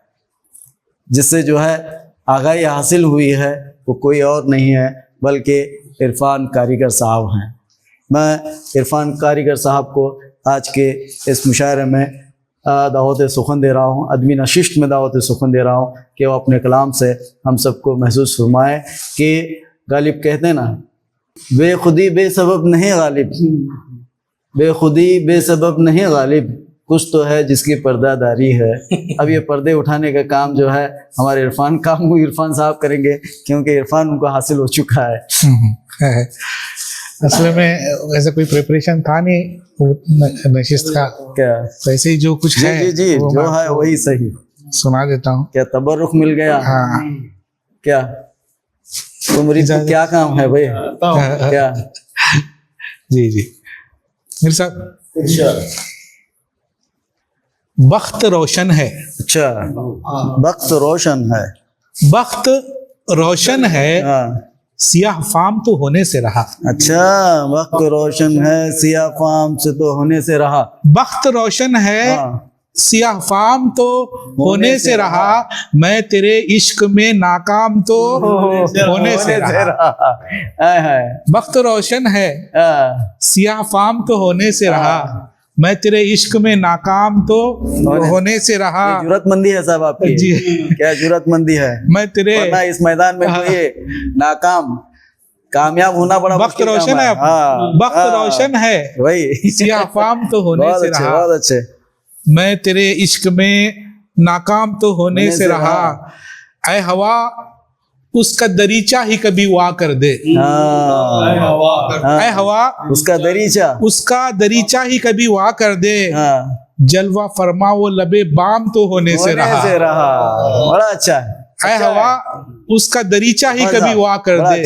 S2: जिससे जो है आगाही हासिल हुई है वो कोई और नहीं है बल्कि इरफान कारीगर साहब हैं। मैं इरफान कारीगर साहब को आज के इस मुशायरे में दावत सुखन दे रहा हूँ, अदबी नशिस्त में दावत सुखन दे रहा हूँ कि वो अपने कलाम से हम सबको महसूस फरमाए कि गालिब कहते हैं ना, बेखुदी बेसबब नहीं गालिब, बेखुदी बेसबब नहीं गालिब, कुछ तो है जिसकी पर्दादारी है। अब ये पर्दे उठाने का काम जो है हमारे इरफान साहब करेंगे, क्योंकि इरफान उनको हासिल हो चुका है।
S7: असल में वैसे कोई प्रिपरेशन था नहीं नशिस्त का,
S2: क्या
S7: वैसे ही जो कुछ है
S2: जी जो है वही सही
S7: सुना देता हूँ।
S2: क्या तबरुख मिल गया?
S7: हाँ,
S2: क्या तुमरी को क्या काम है भाई? क्या
S7: जी मेरे साहब, बख्त रोशन है।
S2: अच्छा, बख्त रोशन है,
S7: बख्त रोशन है, सियाह फाम तो होने से रहा।
S2: अच्छा, वक्त रोशन है, सियाह फाम से तो होने से रहा।
S7: बख्त रोशन है, सियाह फाम तो होने से रहा, मैं तेरे इश्क में नाकाम तो होने से रहा। बख्त रोशन है, सियाह फाम तो होने से रहा, मैं तेरे इश्क में नाकाम तो होने से रहा।
S2: जुरतमंदी है साहब आपकी
S7: जी,
S2: क्या जुरतमंदी है।
S7: मैं तेरे
S2: इस मैदान में कोई नाकाम कामयाब होना बड़ा
S7: वक्त रोशन है। वक्त रोशन है,
S2: वही
S7: सियाह फाम तो होने से रहा,
S2: बहुत अच्छे, मैं
S7: तेरे इश्क में नाकाम तो होने से रहा। ऐ हवा उसका दरीचा ही कभी वाह कर दे। ऐ हवा उसका दरीचा ही कभी वाह कर दे, जलवा फरमा वो लबे बाम तो होने से रहा।
S2: बड़ा अच्छा।
S7: ऐ हवा उसका दरीचा ही कभी वाह कर दे,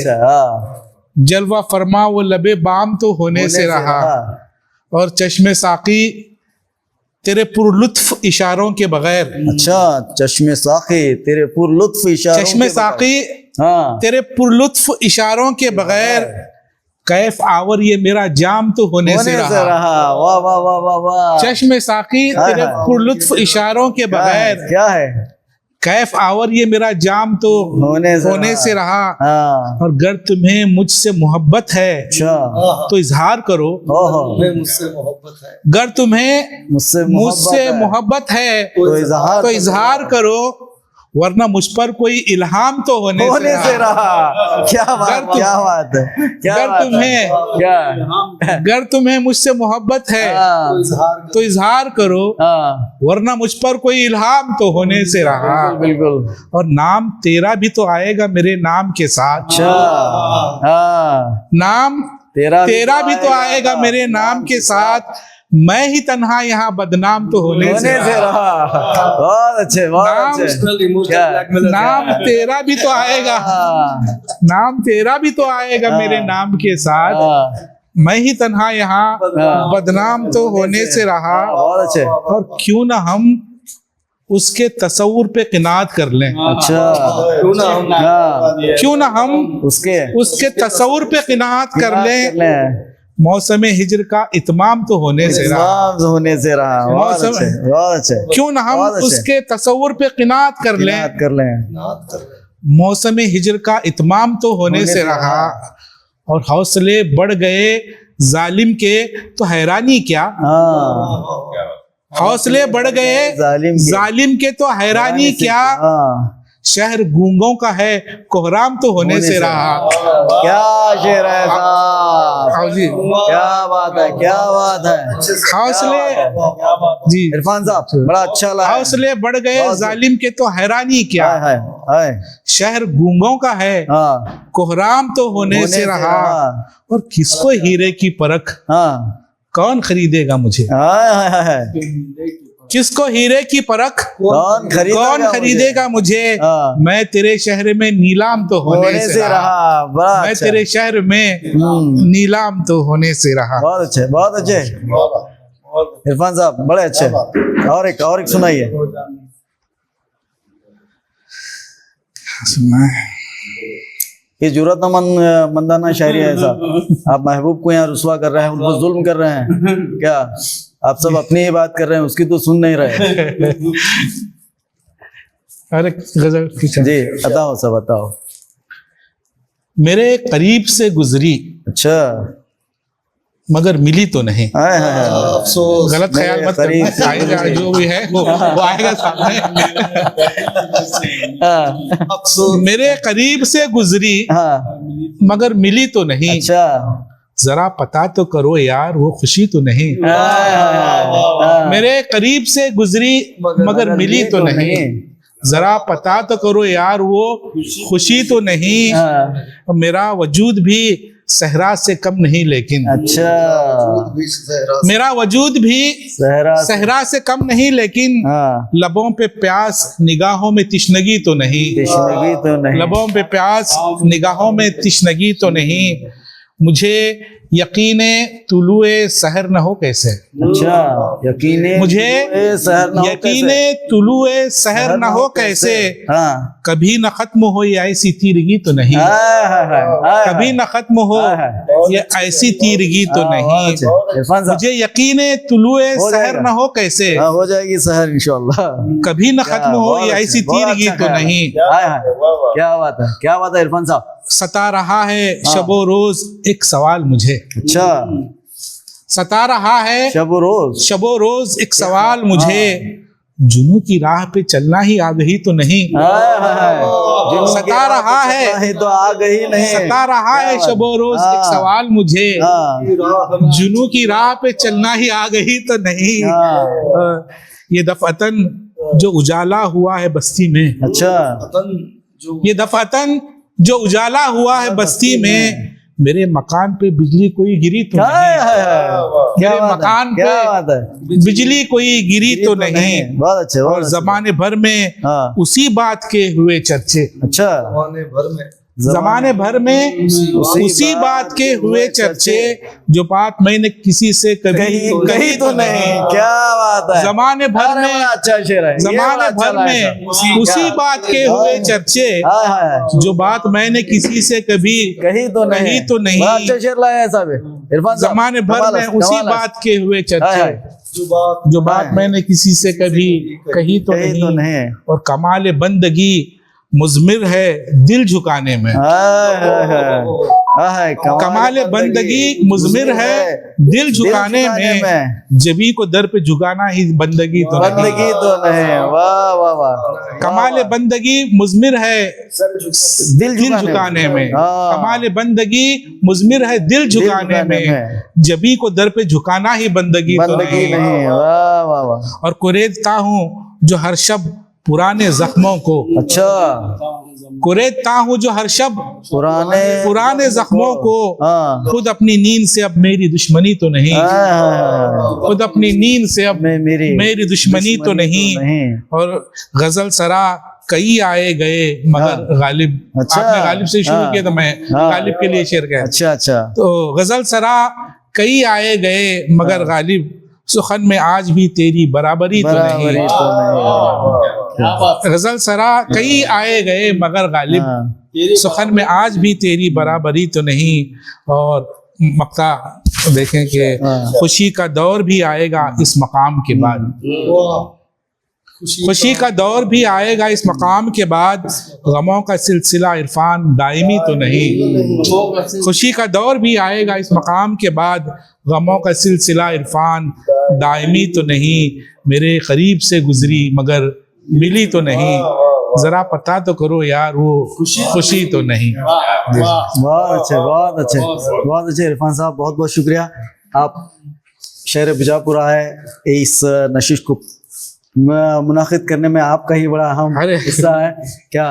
S7: जलवा फरमा वो लबे बाम तो होने से रहा। और चश्मे साकी तेरे पुरलुत्फ इशारों के बगैर।
S2: अच्छा, चश्मे साक़ी तेरे पुरलुत्फ इशारों
S7: चश्मे
S2: के बगैर।
S7: साक़ी
S2: हाँ,
S7: तेरे पुरलुत्फ इशारों के बगैर कैफ आवर ये मेरा जाम तो होने से रहा।
S2: वाह वाह वाह वाह वाह।
S7: चश्मे साक़ी तेरे पुरलुत्फ इशारों के बगैर
S2: क्या है?
S7: कैफ आवर ये मेरा जाम तो होने से रहा।
S2: हाँ,
S7: और गर तुम्हें मुझसे मोहब्बत है
S2: अच्छा,
S7: तो इजहार करो।
S1: मुझसे मोहब्बत है,
S7: गर तुम्हें मुझसे मोहब्बत है तो इजहार करो, वरना मुझ पर कोई इल्हाम तो होने से रहा।
S2: क्या बात, क्या बात है, क्या
S7: गर तुम्हें मुझसे मोहब्बत है तो इजहार करो, वरना मुझ पर कोई इल्हाम तो होने से रहा।
S2: बिल्कुल।
S7: और नाम तेरा भी तो आएगा मेरे नाम के साथ।
S2: अच्छा, हाँ,
S7: नाम तेरा भी तो आएगा मेरे नाम के साथ, मैं ही तन्हा यहाँ बदनाम तो होने से रहा।
S2: बहुत अच्छे, बहुत अच्छे।
S7: नाम तेरा भी तो आएगा, नाम तेरा भी तो आएगा मेरे नाम के साथ, मैं ही तन्हा यहाँ बदनाम तो होने से रहा।
S2: बहुत अच्छे।
S7: और क्यों ना हम उसके तसव्वुर पे किनात कर लें।
S2: अच्छा,
S7: क्यों ना हम उसके तसव्वुर पे किनात कर लें, मौसम हिज्र का इत्माम तो होने से रहा।
S2: मौसम, बहुत अच्छे।
S7: क्यों ना हम उसके तसव्वुर पे किनात कर लें, मौसम हिज्र का इत्माम तो होने से रहा। और हौसले बढ़ गए जालिम के तो हैरानी क्या, हौसले बढ़ गए जालिम के तो हैरानी क्या, शहर गूंगों का है कोहराम तो होने से रहा।
S2: क्या शेर है साहब,
S7: जी,
S2: क्या बात है, क्या बात है।
S7: हौसले जी
S2: इरफान साहब बड़ा अच्छा लगा।
S7: हौसले बढ़ गए जालिम के तो हैरानी क्या,
S2: है
S7: शहर गूंगों का है कोहराम तो होने से रहा। और किसको हीरे की परख कौन खरीदेगा मुझे, किसको हीरे की परख कौन खरीदेगा मुझे, मैं तेरे शहर में नीलाम तो होने से रहा। मैं तेरे शहर में नीलाम तो होने से रहा।
S2: बहुत अच्छे, बहुत अच्छे इरफान साहब, बड़े अच्छे। और एक सुनाइए। ये जुर्रतमंदाना शायरी है साहब। आप महबूब को यहाँ रुसवा कर रहे हैं, उनको जुल्म कर रहे हैं क्या? आप सब अपनी ही बात कर रहे हैं, उसकी तो सुन नहीं रहे।
S7: अरे गजल
S2: जी, बताओ सब बताओ।
S7: मेरे करीब से गुजरी,
S2: अच्छा,
S7: मगर मिली तो नहीं।
S2: अफसोस,
S7: गलत ख्याल मत करना, आएगा जो भी है वो आएगा सामने। अफसोस, मेरे करीब से गुजरी मगर मिली तो नहीं।
S2: अच्छा,
S7: जरा पता तो करो यार वो खुशी तो नहीं। मेरे करीब से गुजरी मगर मिली तो नहीं, जरा पता तो करो यार वो खुशी तो नहीं। मेरा वजूद भी सहरा से कम नहीं लेकिन,
S2: अच्छा,
S7: मेरा वजूद भी सहरा से कम नहीं लेकिन, लबों पे प्यास निगाहों में तिश्नगी तो नहीं। लबों पे प्यास निगाहों में तिश्नगी तो नहीं। मुझे यकीने तुलुए सहर न हो कैसे।
S2: अच्छा,
S7: मुझे यकीने तुलुए सहर न हो कैसे, कभी न खत्म हो ये ऐसी तीरगी तो नहीं। कभी न खत्म हो ये ऐसी तीरगी तो नहीं। मुझे यकीने तुलुए सहर न हो कैसे,
S2: हो जाएगी सहर इंशाअल्लाह।
S7: कभी न खत्म हो ये ऐसी तीरगी तो नहीं।
S2: क्या बात है, क्या बात है इरफान साहब।
S7: सता रहा है शबो रोज एक सवाल मुझे।
S2: अच्छा,
S7: सता रहा है शबो रोज एक सवाल मुझे, जुनू की राह पे चलना ही आ गई तो नहीं। सता रहा है
S2: तो आ गई नहीं।
S7: सता रहा है शबो रोज एक सवाल मुझे, जुनू की राह पे चलना ही आ गई तो नहीं। ये दफअतन जो उजाला हुआ है बस्ती में। अच्छा, ये दफअतन जो उजाला हुआ है बस्ती में, मेरे मकान पे बिजली कोई गिरी तो नहीं। मेरे मकान पे बिजली कोई गिरी तो नहीं।
S2: बहुत अच्छे।
S7: और जमाने भर में उसी बात के हुए चर्चे।
S2: अच्छा,
S7: जमाने भर में उसी बात के हुए चर्चे जो बात मैंने किसी से कभी
S2: कही तो नहीं। क्या बात है,
S7: जमाने भर में,
S2: अच्छा शेर है,
S7: जमाने भर में उसी बात के हुए चर्चे जो बात मैंने किसी से कभी
S2: कही तो नहीं। अच्छा शेर लाया है साहब इरफान साहब।
S7: जमाने भर में उसी बात के हुए चर्चे जो बात मैंने किसी से कभी कही तो नहीं। और कमाल बंदगी मुज़मिर है दिल झुकाने में। कमाल बंदगी मुज़मिर है दिल झुकाने में, जबी को दर पे झुकाना ही बंदगी तो नहीं।
S2: वाह वाह वाह।
S7: कमाल बंदगी मुज़मिर है दिल झुकाने में, कमाल बंदगी मुज़मिर है दिल झुकाने में, जबी को दर पे झुकाना ही बंदगी तो नहीं।
S2: वाह वाह वाह।
S7: और कुरेदता हूँ जो हर शब पुराने जख्मों को,
S2: अच्छा
S7: कुरेदता हूँ जो हर शब
S2: पुराने
S7: जख्मों को, खुद अपनी नींद से अब मेरी दुश्मनी तो नहीं, खुद अपनी नींद से अब मेरी दुश्मनी तो नहीं। और गजल सरा कई आए गए मगर गालिब।
S2: अच्छा,
S7: आपने गालिब से शुरू किया तो मैं गालिब के लिए शेर कह।
S2: अच्छा अच्छा।
S7: तो गजल सरा कई आए गए मगर गालिब, सुखन में आज भी तेरी बराबरी तो नहीं। गजल सरा कई आए गए मगर गालिब, सुखन में आज भी तेरी बराबरी तो नहीं। और मक्ता देखें कि खुशी का दौर भी आएगा इस मकाम के बाद, खुशी का दौर भी आएगा इस मकाम के बाद, गमों का सिलसिला इरफान दायमी तो नहीं। खुशी का दौर भी आएगा इस मकाम के बाद, गमों का सिलसिला इरफान दायमी तो नहीं। मेरे करीब से गुजरी मगर मिली तो नहीं, जरा पता तो करो यार वो खुशी तो नहीं।
S2: बहुत अच्छे बहुत अच्छे बहुत अच्छे इरफान साहब, बहुत बहुत शुक्रिया। आप शहर बीजापुर आए, इस नशिश को मुनाकिद करने में आपका ही बड़ा अहम हिस्सा है। क्या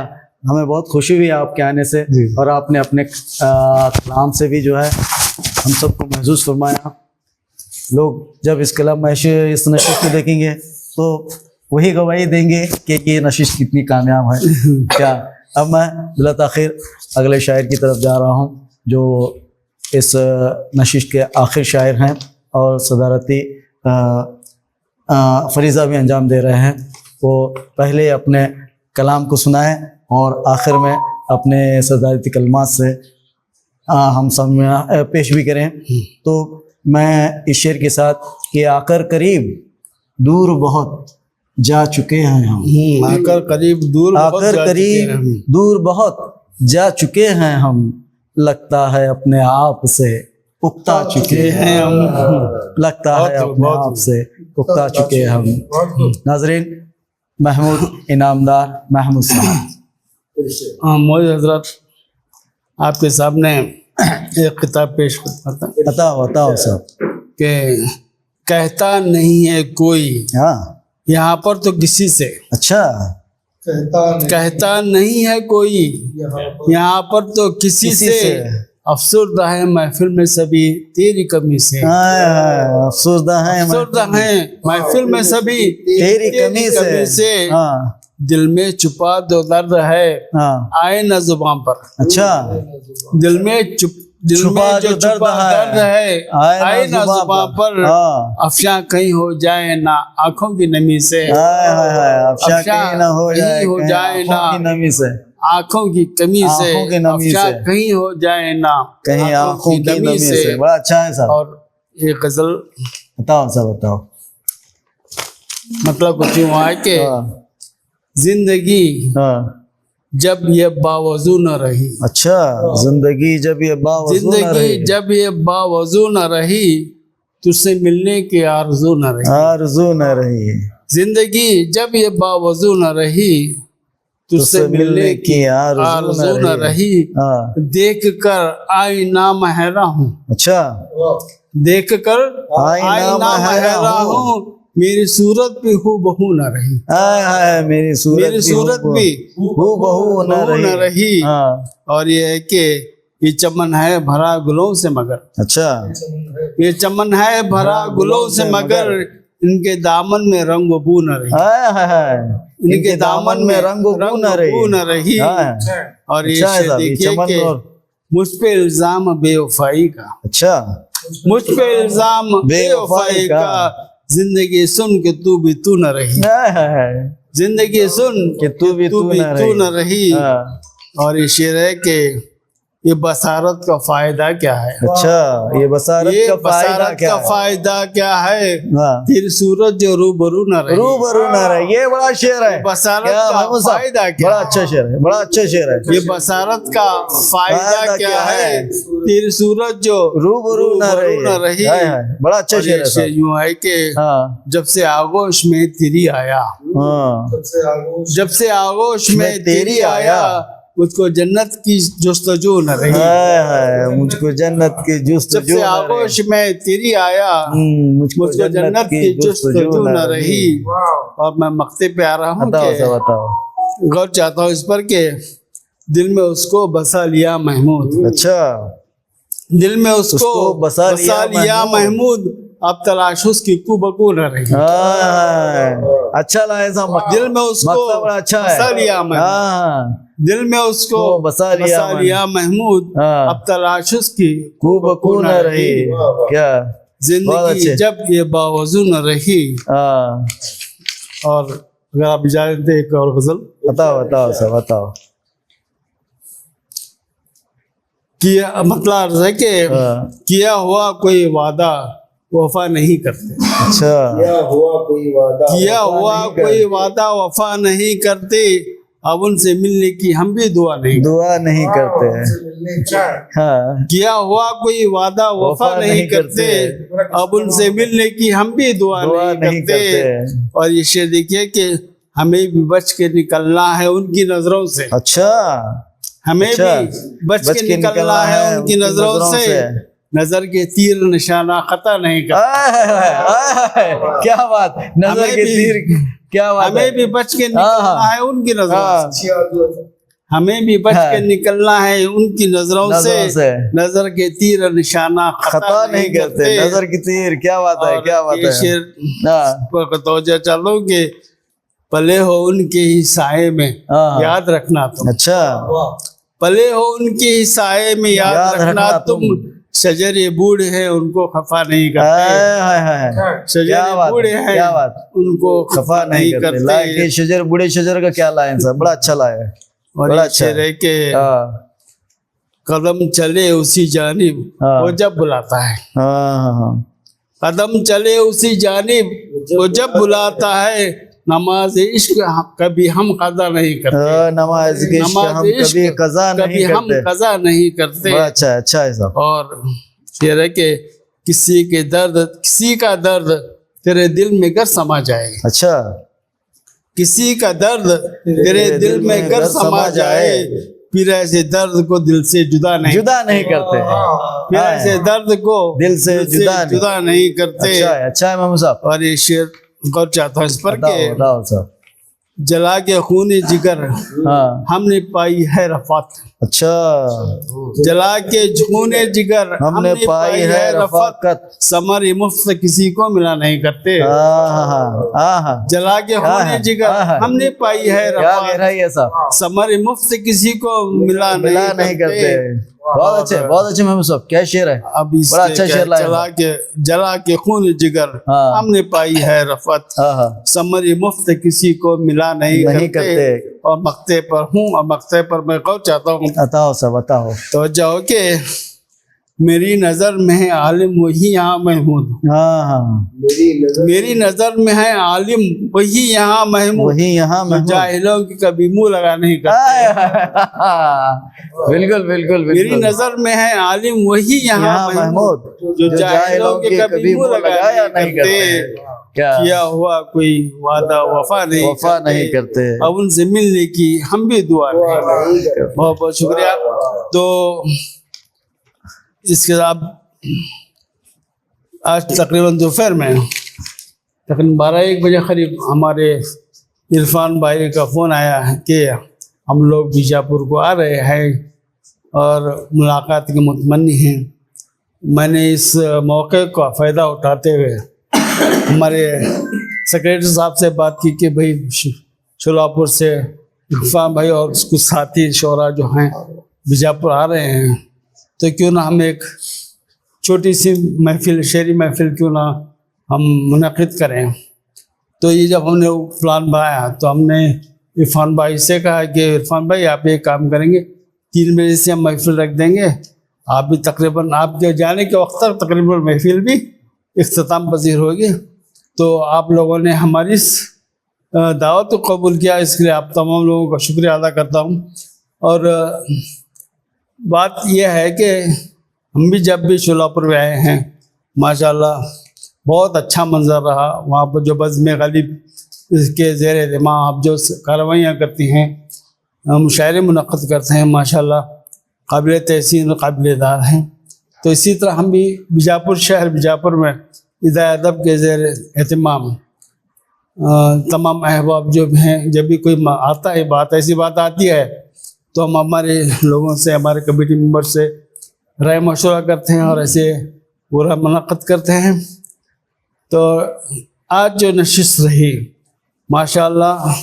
S2: हमें बहुत खुशी हुई आपके आने से, और आपने अपने कलाम से भी जो है हम सबको महसूस फरमाया। लोग जब इस कलाम इस नशिश को देखेंगे तो वही गवाही देंगे कि ये नशिश कितनी कामयाब है। क्या अब मैं बिला ताखिर अगले शायर की तरफ जा रहा हूँ, जो इस नशिश के आखिर शायर हैं और सदारती फरीज़ा भी अंजाम दे रहे हैं। वो पहले अपने कलाम को सुनाएं और आखिर में अपने सदारती कलमात से हम सब पेश भी करें। तो मैं इस शेर के साथ कि आकर करीब दूर बहुत जा चुके हैं हम,
S5: आकर करीब दूर बहुत
S2: जा चुके हैं हम, लगता है अपने आप से पुख्ता चुके हैं हम, लगता है अपने आप से पुख्ता चुके हैं हम। नाज़रीन, महमूद इनामदार महमूद साहब।
S8: मौजूद हजरत, आपके सामने एक किताब पेश करता हूँ।
S2: बताओ साहब।
S8: कि कहता नहीं है कोई यहाँ पर तो किसी से,
S2: अच्छा
S8: कहता नहीं है कोई यहाँ पर तो किसी से, अफसरदा है महफिल में सभी तेरी कमी से,
S2: अफसरदा है
S8: महफिल में सभी
S2: तेरी कमी से,
S8: दिल में छुपा दो दर्द है आए न जुबान पर।
S2: अच्छा,
S8: दिल में छुपा जो दर्द है आए ना जुबान पर, अफशा कहीं हो जाए ना आंखों की नमी से,
S2: अफशा कहीं ना हो जाए ना
S8: नमी से, आंखों की कमी से, अफशा कहीं हो जाए ना
S2: कहीं आंखों की नमी से। बड़ा अच्छा है साहब।
S8: और ये गजल
S2: बताओ।
S8: मतलब कुछ यूँ है कि जिंदगी जब ये बावजू न रही,
S2: अच्छा, जिंदगी जब ये
S8: बावजू न रही, तुझसे मिलने की आरज़ू न रही, जिंदगी जब ये बावजू न रही, तुझसे मिलने की आरज़ू न रही, देख कर आईना महरा हूँ,
S2: अच्छा,
S8: देख कर आईना महरा हूँ, मेरी सूरत भी हूबहू न रही,
S2: मेरी सूरत भी हूबहू न रही।
S8: और ये है कि ये चमन है भरा गुलों से मगर,
S2: अच्छा,
S8: ये चमन है भरा गुलों से मगर, इनके दामन में रंग बू न रही,
S2: इनके दामन में रंग बू न रही।
S8: और ये शेर देखिए कि मुझ पे इल्जाम बेवफाई का,
S2: अच्छा,
S8: मुझ पे इल्जाम बेवफाई का, जिंदगी सुन के तू भी तू न रही, जिंदगी सुन
S2: कि तू भी
S8: तू न रही। और ये शेर है कि ये बसारत का फायदा क्या है,
S2: अच्छा, ये बसारत का
S8: फायदा क्या है, फिर सूरज जो रूबरू न रहे,
S2: रूबरू न रहे। ये बड़ा शेर है,
S8: बसारत का फायदा क्या,
S2: बड़ा अच्छा शेर है, बड़ा अच्छा शेर है।
S8: ये बसारत का फायदा क्या है, फिर सूरज जो
S2: रूबरू न रही। बड़ा अच्छा शेर है।
S8: यूं है कि जब से आगोश में तेरी आया, जब से आगोश में तेरी आया, मुझको जन्नत की जुस्तजू न रही,
S2: मुझको जन्नत की जुस्तजू,
S8: जब से आगोश में तेरी आया, मुझको जन्नत की जुस्तजू न रही। और मैं मक्ते पे आ रहा हूँ, गौर चाहता हूँ इस पर के दिल में उसको बसा लिया महमूद,
S2: अच्छा,
S8: दिल में उसको बसा लिया महमूद, अब तलाश उसकी कुबकू न रही।
S2: अच्छा लगा,
S8: दिल में उसको
S2: अच्छा
S8: बसा लिया महमूद, दिल में उसको बसा लिया महमूद, अब तलाश उसकी
S2: कुबकू न रही। क्या
S8: जिंदगी जब ये बावजू न रही। और अगर आप इजाजत दें एक और गजल
S2: बताओ सर, बताओ।
S8: किया मतलब है कि किया हुआ कोई वादा वफा नहीं करते,
S2: अच्छा,
S8: किया हुआ कोई वादा वफा नहीं करते, अब उनसे मिलने की हम भी दुआ नहीं
S2: करते हैं। हाँ।
S8: किया हुआ कोई वादा वफा नहीं करते, अब उनसे मिलने की हम भी दुआ नहीं करते। और ये शेर देखिए कि हमें भी बच के निकलना है उनकी नजरों से,
S2: अच्छा,
S8: हमें भी बच के निकलना है उनकी नजरों से, नजर के तीर निशाना खता नहीं करते।
S2: क्या बात, नजर के तीर, क्या बात,
S8: हमें भी बच के निकलना है उनकी नजरों से, हमें भी बच के निकलना है उनकी नजरों से, नजर के तीर निशाना
S2: खता नहीं करते, नजर की तीर। क्या बात है, क्या बात है।
S8: शेर पर तवज्जो चलो कि पले हो उनके ही साए में याद रखना तुम,
S2: अच्छा,
S8: पले हो उनके ही साए में याद रखना तुम, शजरे बूढ़े हैं उनको खफा नहीं करते, शजरे बूढ़े हैं उनको खफा नहीं करते।
S2: शजर बूढ़े शजर का क्या लाइन सर, बड़ा अच्छा लाया है।
S8: और
S2: बड़ा अच्छा
S8: है कि कदम चले उसी जानिब वो जब बुलाता है, कदम चले उसी जानिब वो जब बुलाता है, नमाज इश्क कभी हम कज़ा नहीं करते,
S2: नमाज कभी
S8: कज़ा नहीं करते।
S2: अच्छा, अच्छा है साहब।
S8: और शेर है कि किसी का दर्द तेरे दिल में गर समा जाए,
S2: अच्छा, किसी
S8: का दर्द तेरे दिल में गर समा जाए, फिर ऐसे दर्द को दिल से जुदा नहीं
S2: करते,
S8: फिर ऐसे दर्द को
S2: दिल से
S8: जुदा नहीं करते।
S2: अच्छा है मामू साहब।
S8: और ये शेर गौर चाहता हूँ इस पर के
S2: बताओ साहब।
S8: जला के खून जिगर हमने पाई है रफ़ात,
S2: अच्छा,
S8: जला के खून जिगर
S2: हमने पाई है रफ़ाकत,
S8: समर मुफ्त किसी को मिला नहीं करते, जला के खून जिगर हमने पाई है रफ़ाकत, समर मुफ्त किसी को मिला नहीं करते।
S2: बहुत अच्छे महमूद साहब, क्या शेर है।
S8: अब
S2: बड़ा अच्छा शेर लाया।
S8: जला के खून जिगर हमने पाई है रफ़त, समर मुफ्त किसी को मिला नहीं करते। और मक्ते पर हूँ, और मक्ते पर मैं कौन चाहता हूँ,
S2: बताओ सब बताओ।
S8: तो जाओ के मेरी नजर में है आलिम वही यहाँ महमूद, मेरी नजर में है आलिम वही यहाँ महमूद, जाहिलों की कभी मुंह लगा नहीं करते।
S2: बिल्कुल।
S8: मेरी नजर में है आलिम वही यहाँ महमूद, जो जाहिलों के कभी मुंह लगाया नहीं करते। किया हुआ कोई वादा वफा नहीं करते, अब उनसे मिलने की हम भी दुआ नहीं करते। बहुत बहुत शुक्रिया। तो इसके बाद आज तकरीबन दोपहर में तकरीबन 12-1 बजे करीब हमारे इरफान भाई का फ़ोन आया है कि हम लोग बीजापुर को आ रहे हैं और मुलाकात के मुतमन्नी हैं। मैंने इस मौके का फ़ायदा उठाते हुए हमारे सेक्रेटरी साहब से बात की कि भाई शोलापुर से इरफान भाई और कुछ साथी शोरा जो हैं बीजापुर आ रहे हैं, तो क्यों ना हम एक छोटी सी महफिल, शेरी महफिल क्यों ना हम मुनक़िद करें। तो ये जब हमने प्लान बनाया तो हमने इरफान भाई से कहा कि इरफान भाई आप एक काम करेंगे, 3 बजे से हम महफिल रख देंगे, आप भी तकरीबन आपके जाने के वक्त तक तकरीबन महफिल भी इख्तिताम पजीर होगी। तो आप लोगों ने हमारी इस दावत को कबूल किया, इसके लिए आप तमाम लोगों का शुक्रिया अदा करता हूँ। और बात यह है कि हम भी जब भी शोलापुर में आए हैं माशाल्लाह बहुत अच्छा मंजर रहा। वहाँ पर जो बज़्म ग़ालिब के ज़ेर इमाम आप जो कार्रवाइयाँ करती हैं, मुशायरे मुनक़्क़िद करते हैं, माशाल्लाह काबिल तहसीन काबिल दार हैं। तो इसी तरह हम भी बीजापुर शहर बीजापुर में इदाए अदब के ज़ेर एहतमाम तमाम अहबाब जो हैं, जब भी कोई आता है बात ऐसी बात आती है तो हम हमारे लोगों से, हमारे कमेटी मेंबर से राय मशवरा करते हैं और ऐसे पूरा मुनक़्क़िद करते हैं। तो आज जो नशिस्त रही माशाल्लाह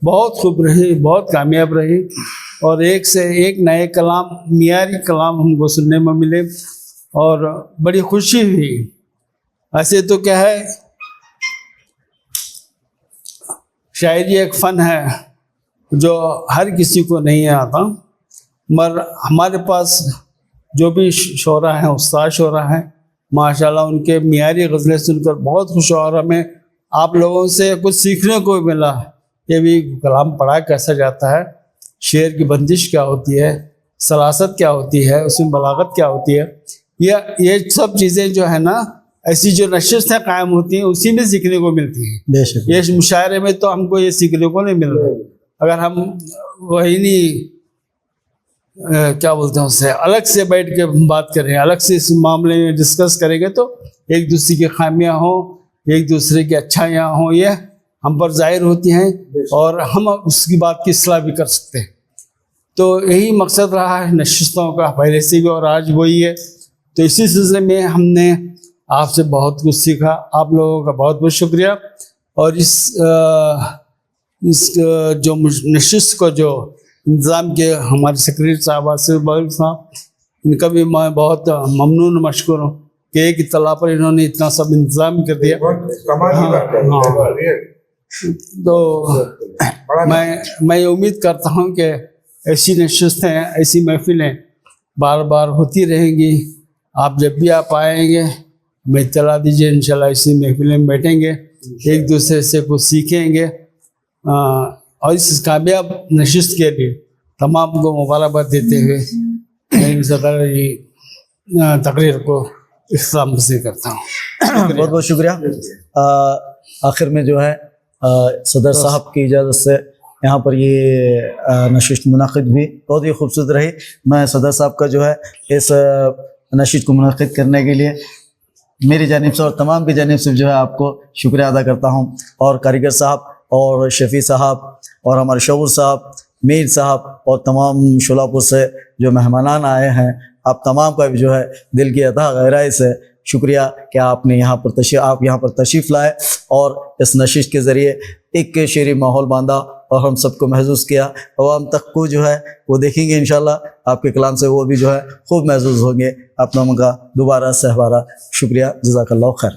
S8: बहुत खूब रही, बहुत कामयाब रही और एक से एक नए कलाम, मियारी कलाम हमको सुनने में मिले और बड़ी खुशी हुई। ऐसे तो क्या है, शायरी एक फ़न है जो हर किसी को नहीं आता, मगर हमारे पास जो भी शोरा हैं, उस्ताद शोरा हैं माशाल्लाह, उनके मियारी गज़लें सुनकर बहुत खुश हुआ और हमें आप लोगों से कुछ सीखने को मिला। ये भी कलाम पढ़ा कैसा जाता है, शेर की बंदिश क्या होती है, सलासत क्या होती है, उसमें बलागत क्या होती है, ये सब चीज़ें जो है ना ऐसी जो नशिस्तें कायम होती हैं उसी में सीखने को मिलती हैं।
S2: बेशक
S8: ये मुशायरे में तो हमको ये सीखने को नहीं मिल रहा। अगर हम वही नहीं क्या बोलते हैं उससे अलग से बैठ के बात करें, अलग से इस मामले में डिस्कस करेंगे तो एक दूसरे की खामियां हों, एक दूसरे की अच्छाइयाँ हों, ये हम पर जाहिर होती हैं और हम उसकी बात की इस्लाह भी कर सकते हैं। तो यही मकसद रहा है नशिस्तों का, पहले से भी और आज वही है। तो इसी सिलसिले में हमने आपसे बहुत कुछ सीखा। आप लोगों का बहुत बहुत शुक्रिया। और इस जो नशिस्त को जो इंतज़ाम किए हमारे सेक्रेटरी साहब आसिफ बल साहब, इनका भी मैं बहुत ममनून मशकूर हूँ कि एक इत्तला पर इन्होंने इतना सब इंतज़ाम कर दिया। तो मैं उम्मीद करता हूँ कि ऐसी नशिस्तें, ऐसी महफिलें बार बार होती रहेंगी। आप जब भी आप आएंगे हमें इत्तला दीजिए, इंशाल्लाह ऐसी महफिलें में बैठेंगे, एक दूसरे से कुछ सीखेंगे। और इस कामयाब नशिस्त के लिए तमाम को मुबारकबाद देते हुए मैं तकरीर को इख्तिताम पसंद करता हूँ।
S2: बहुत बहुत शुक्रिया। आखिर में जो है सदर साहब की इजाज़त से यहाँ पर ये नशिस्त मुनाक़िद भी बहुत ही खूबसूरत रही। मैं सदर साहब का जो है इस नशिस्त को मुनाक़िद करने के लिए मेरी जानिब से और तमाम की जानिब से जो है आपको शुक्रिया अदा करता हूँ। और कारीगर साहब और शफ़ी साहब और हमारे शऊर साहब, मीर साहब और तमाम शोलापुर से जो मेहमानान आए हैं, आप तमाम का भी जो है दिल की अता गहराई से शुक्रिया कि आपने यहाँ पर तशरीफ़ लाए और इस नशिश के ज़रिए एक शेरी माहौल बांधा और हम सबको महसूस किया। अवाम तक को जो है वो देखेंगे इंशाल्लाह, आपके कलाम से वो भी जो है खूब महसूस होंगे। आप लोगों का दोबारा सहबारा शुक्रिया। जज़ाकल्लाह खैर।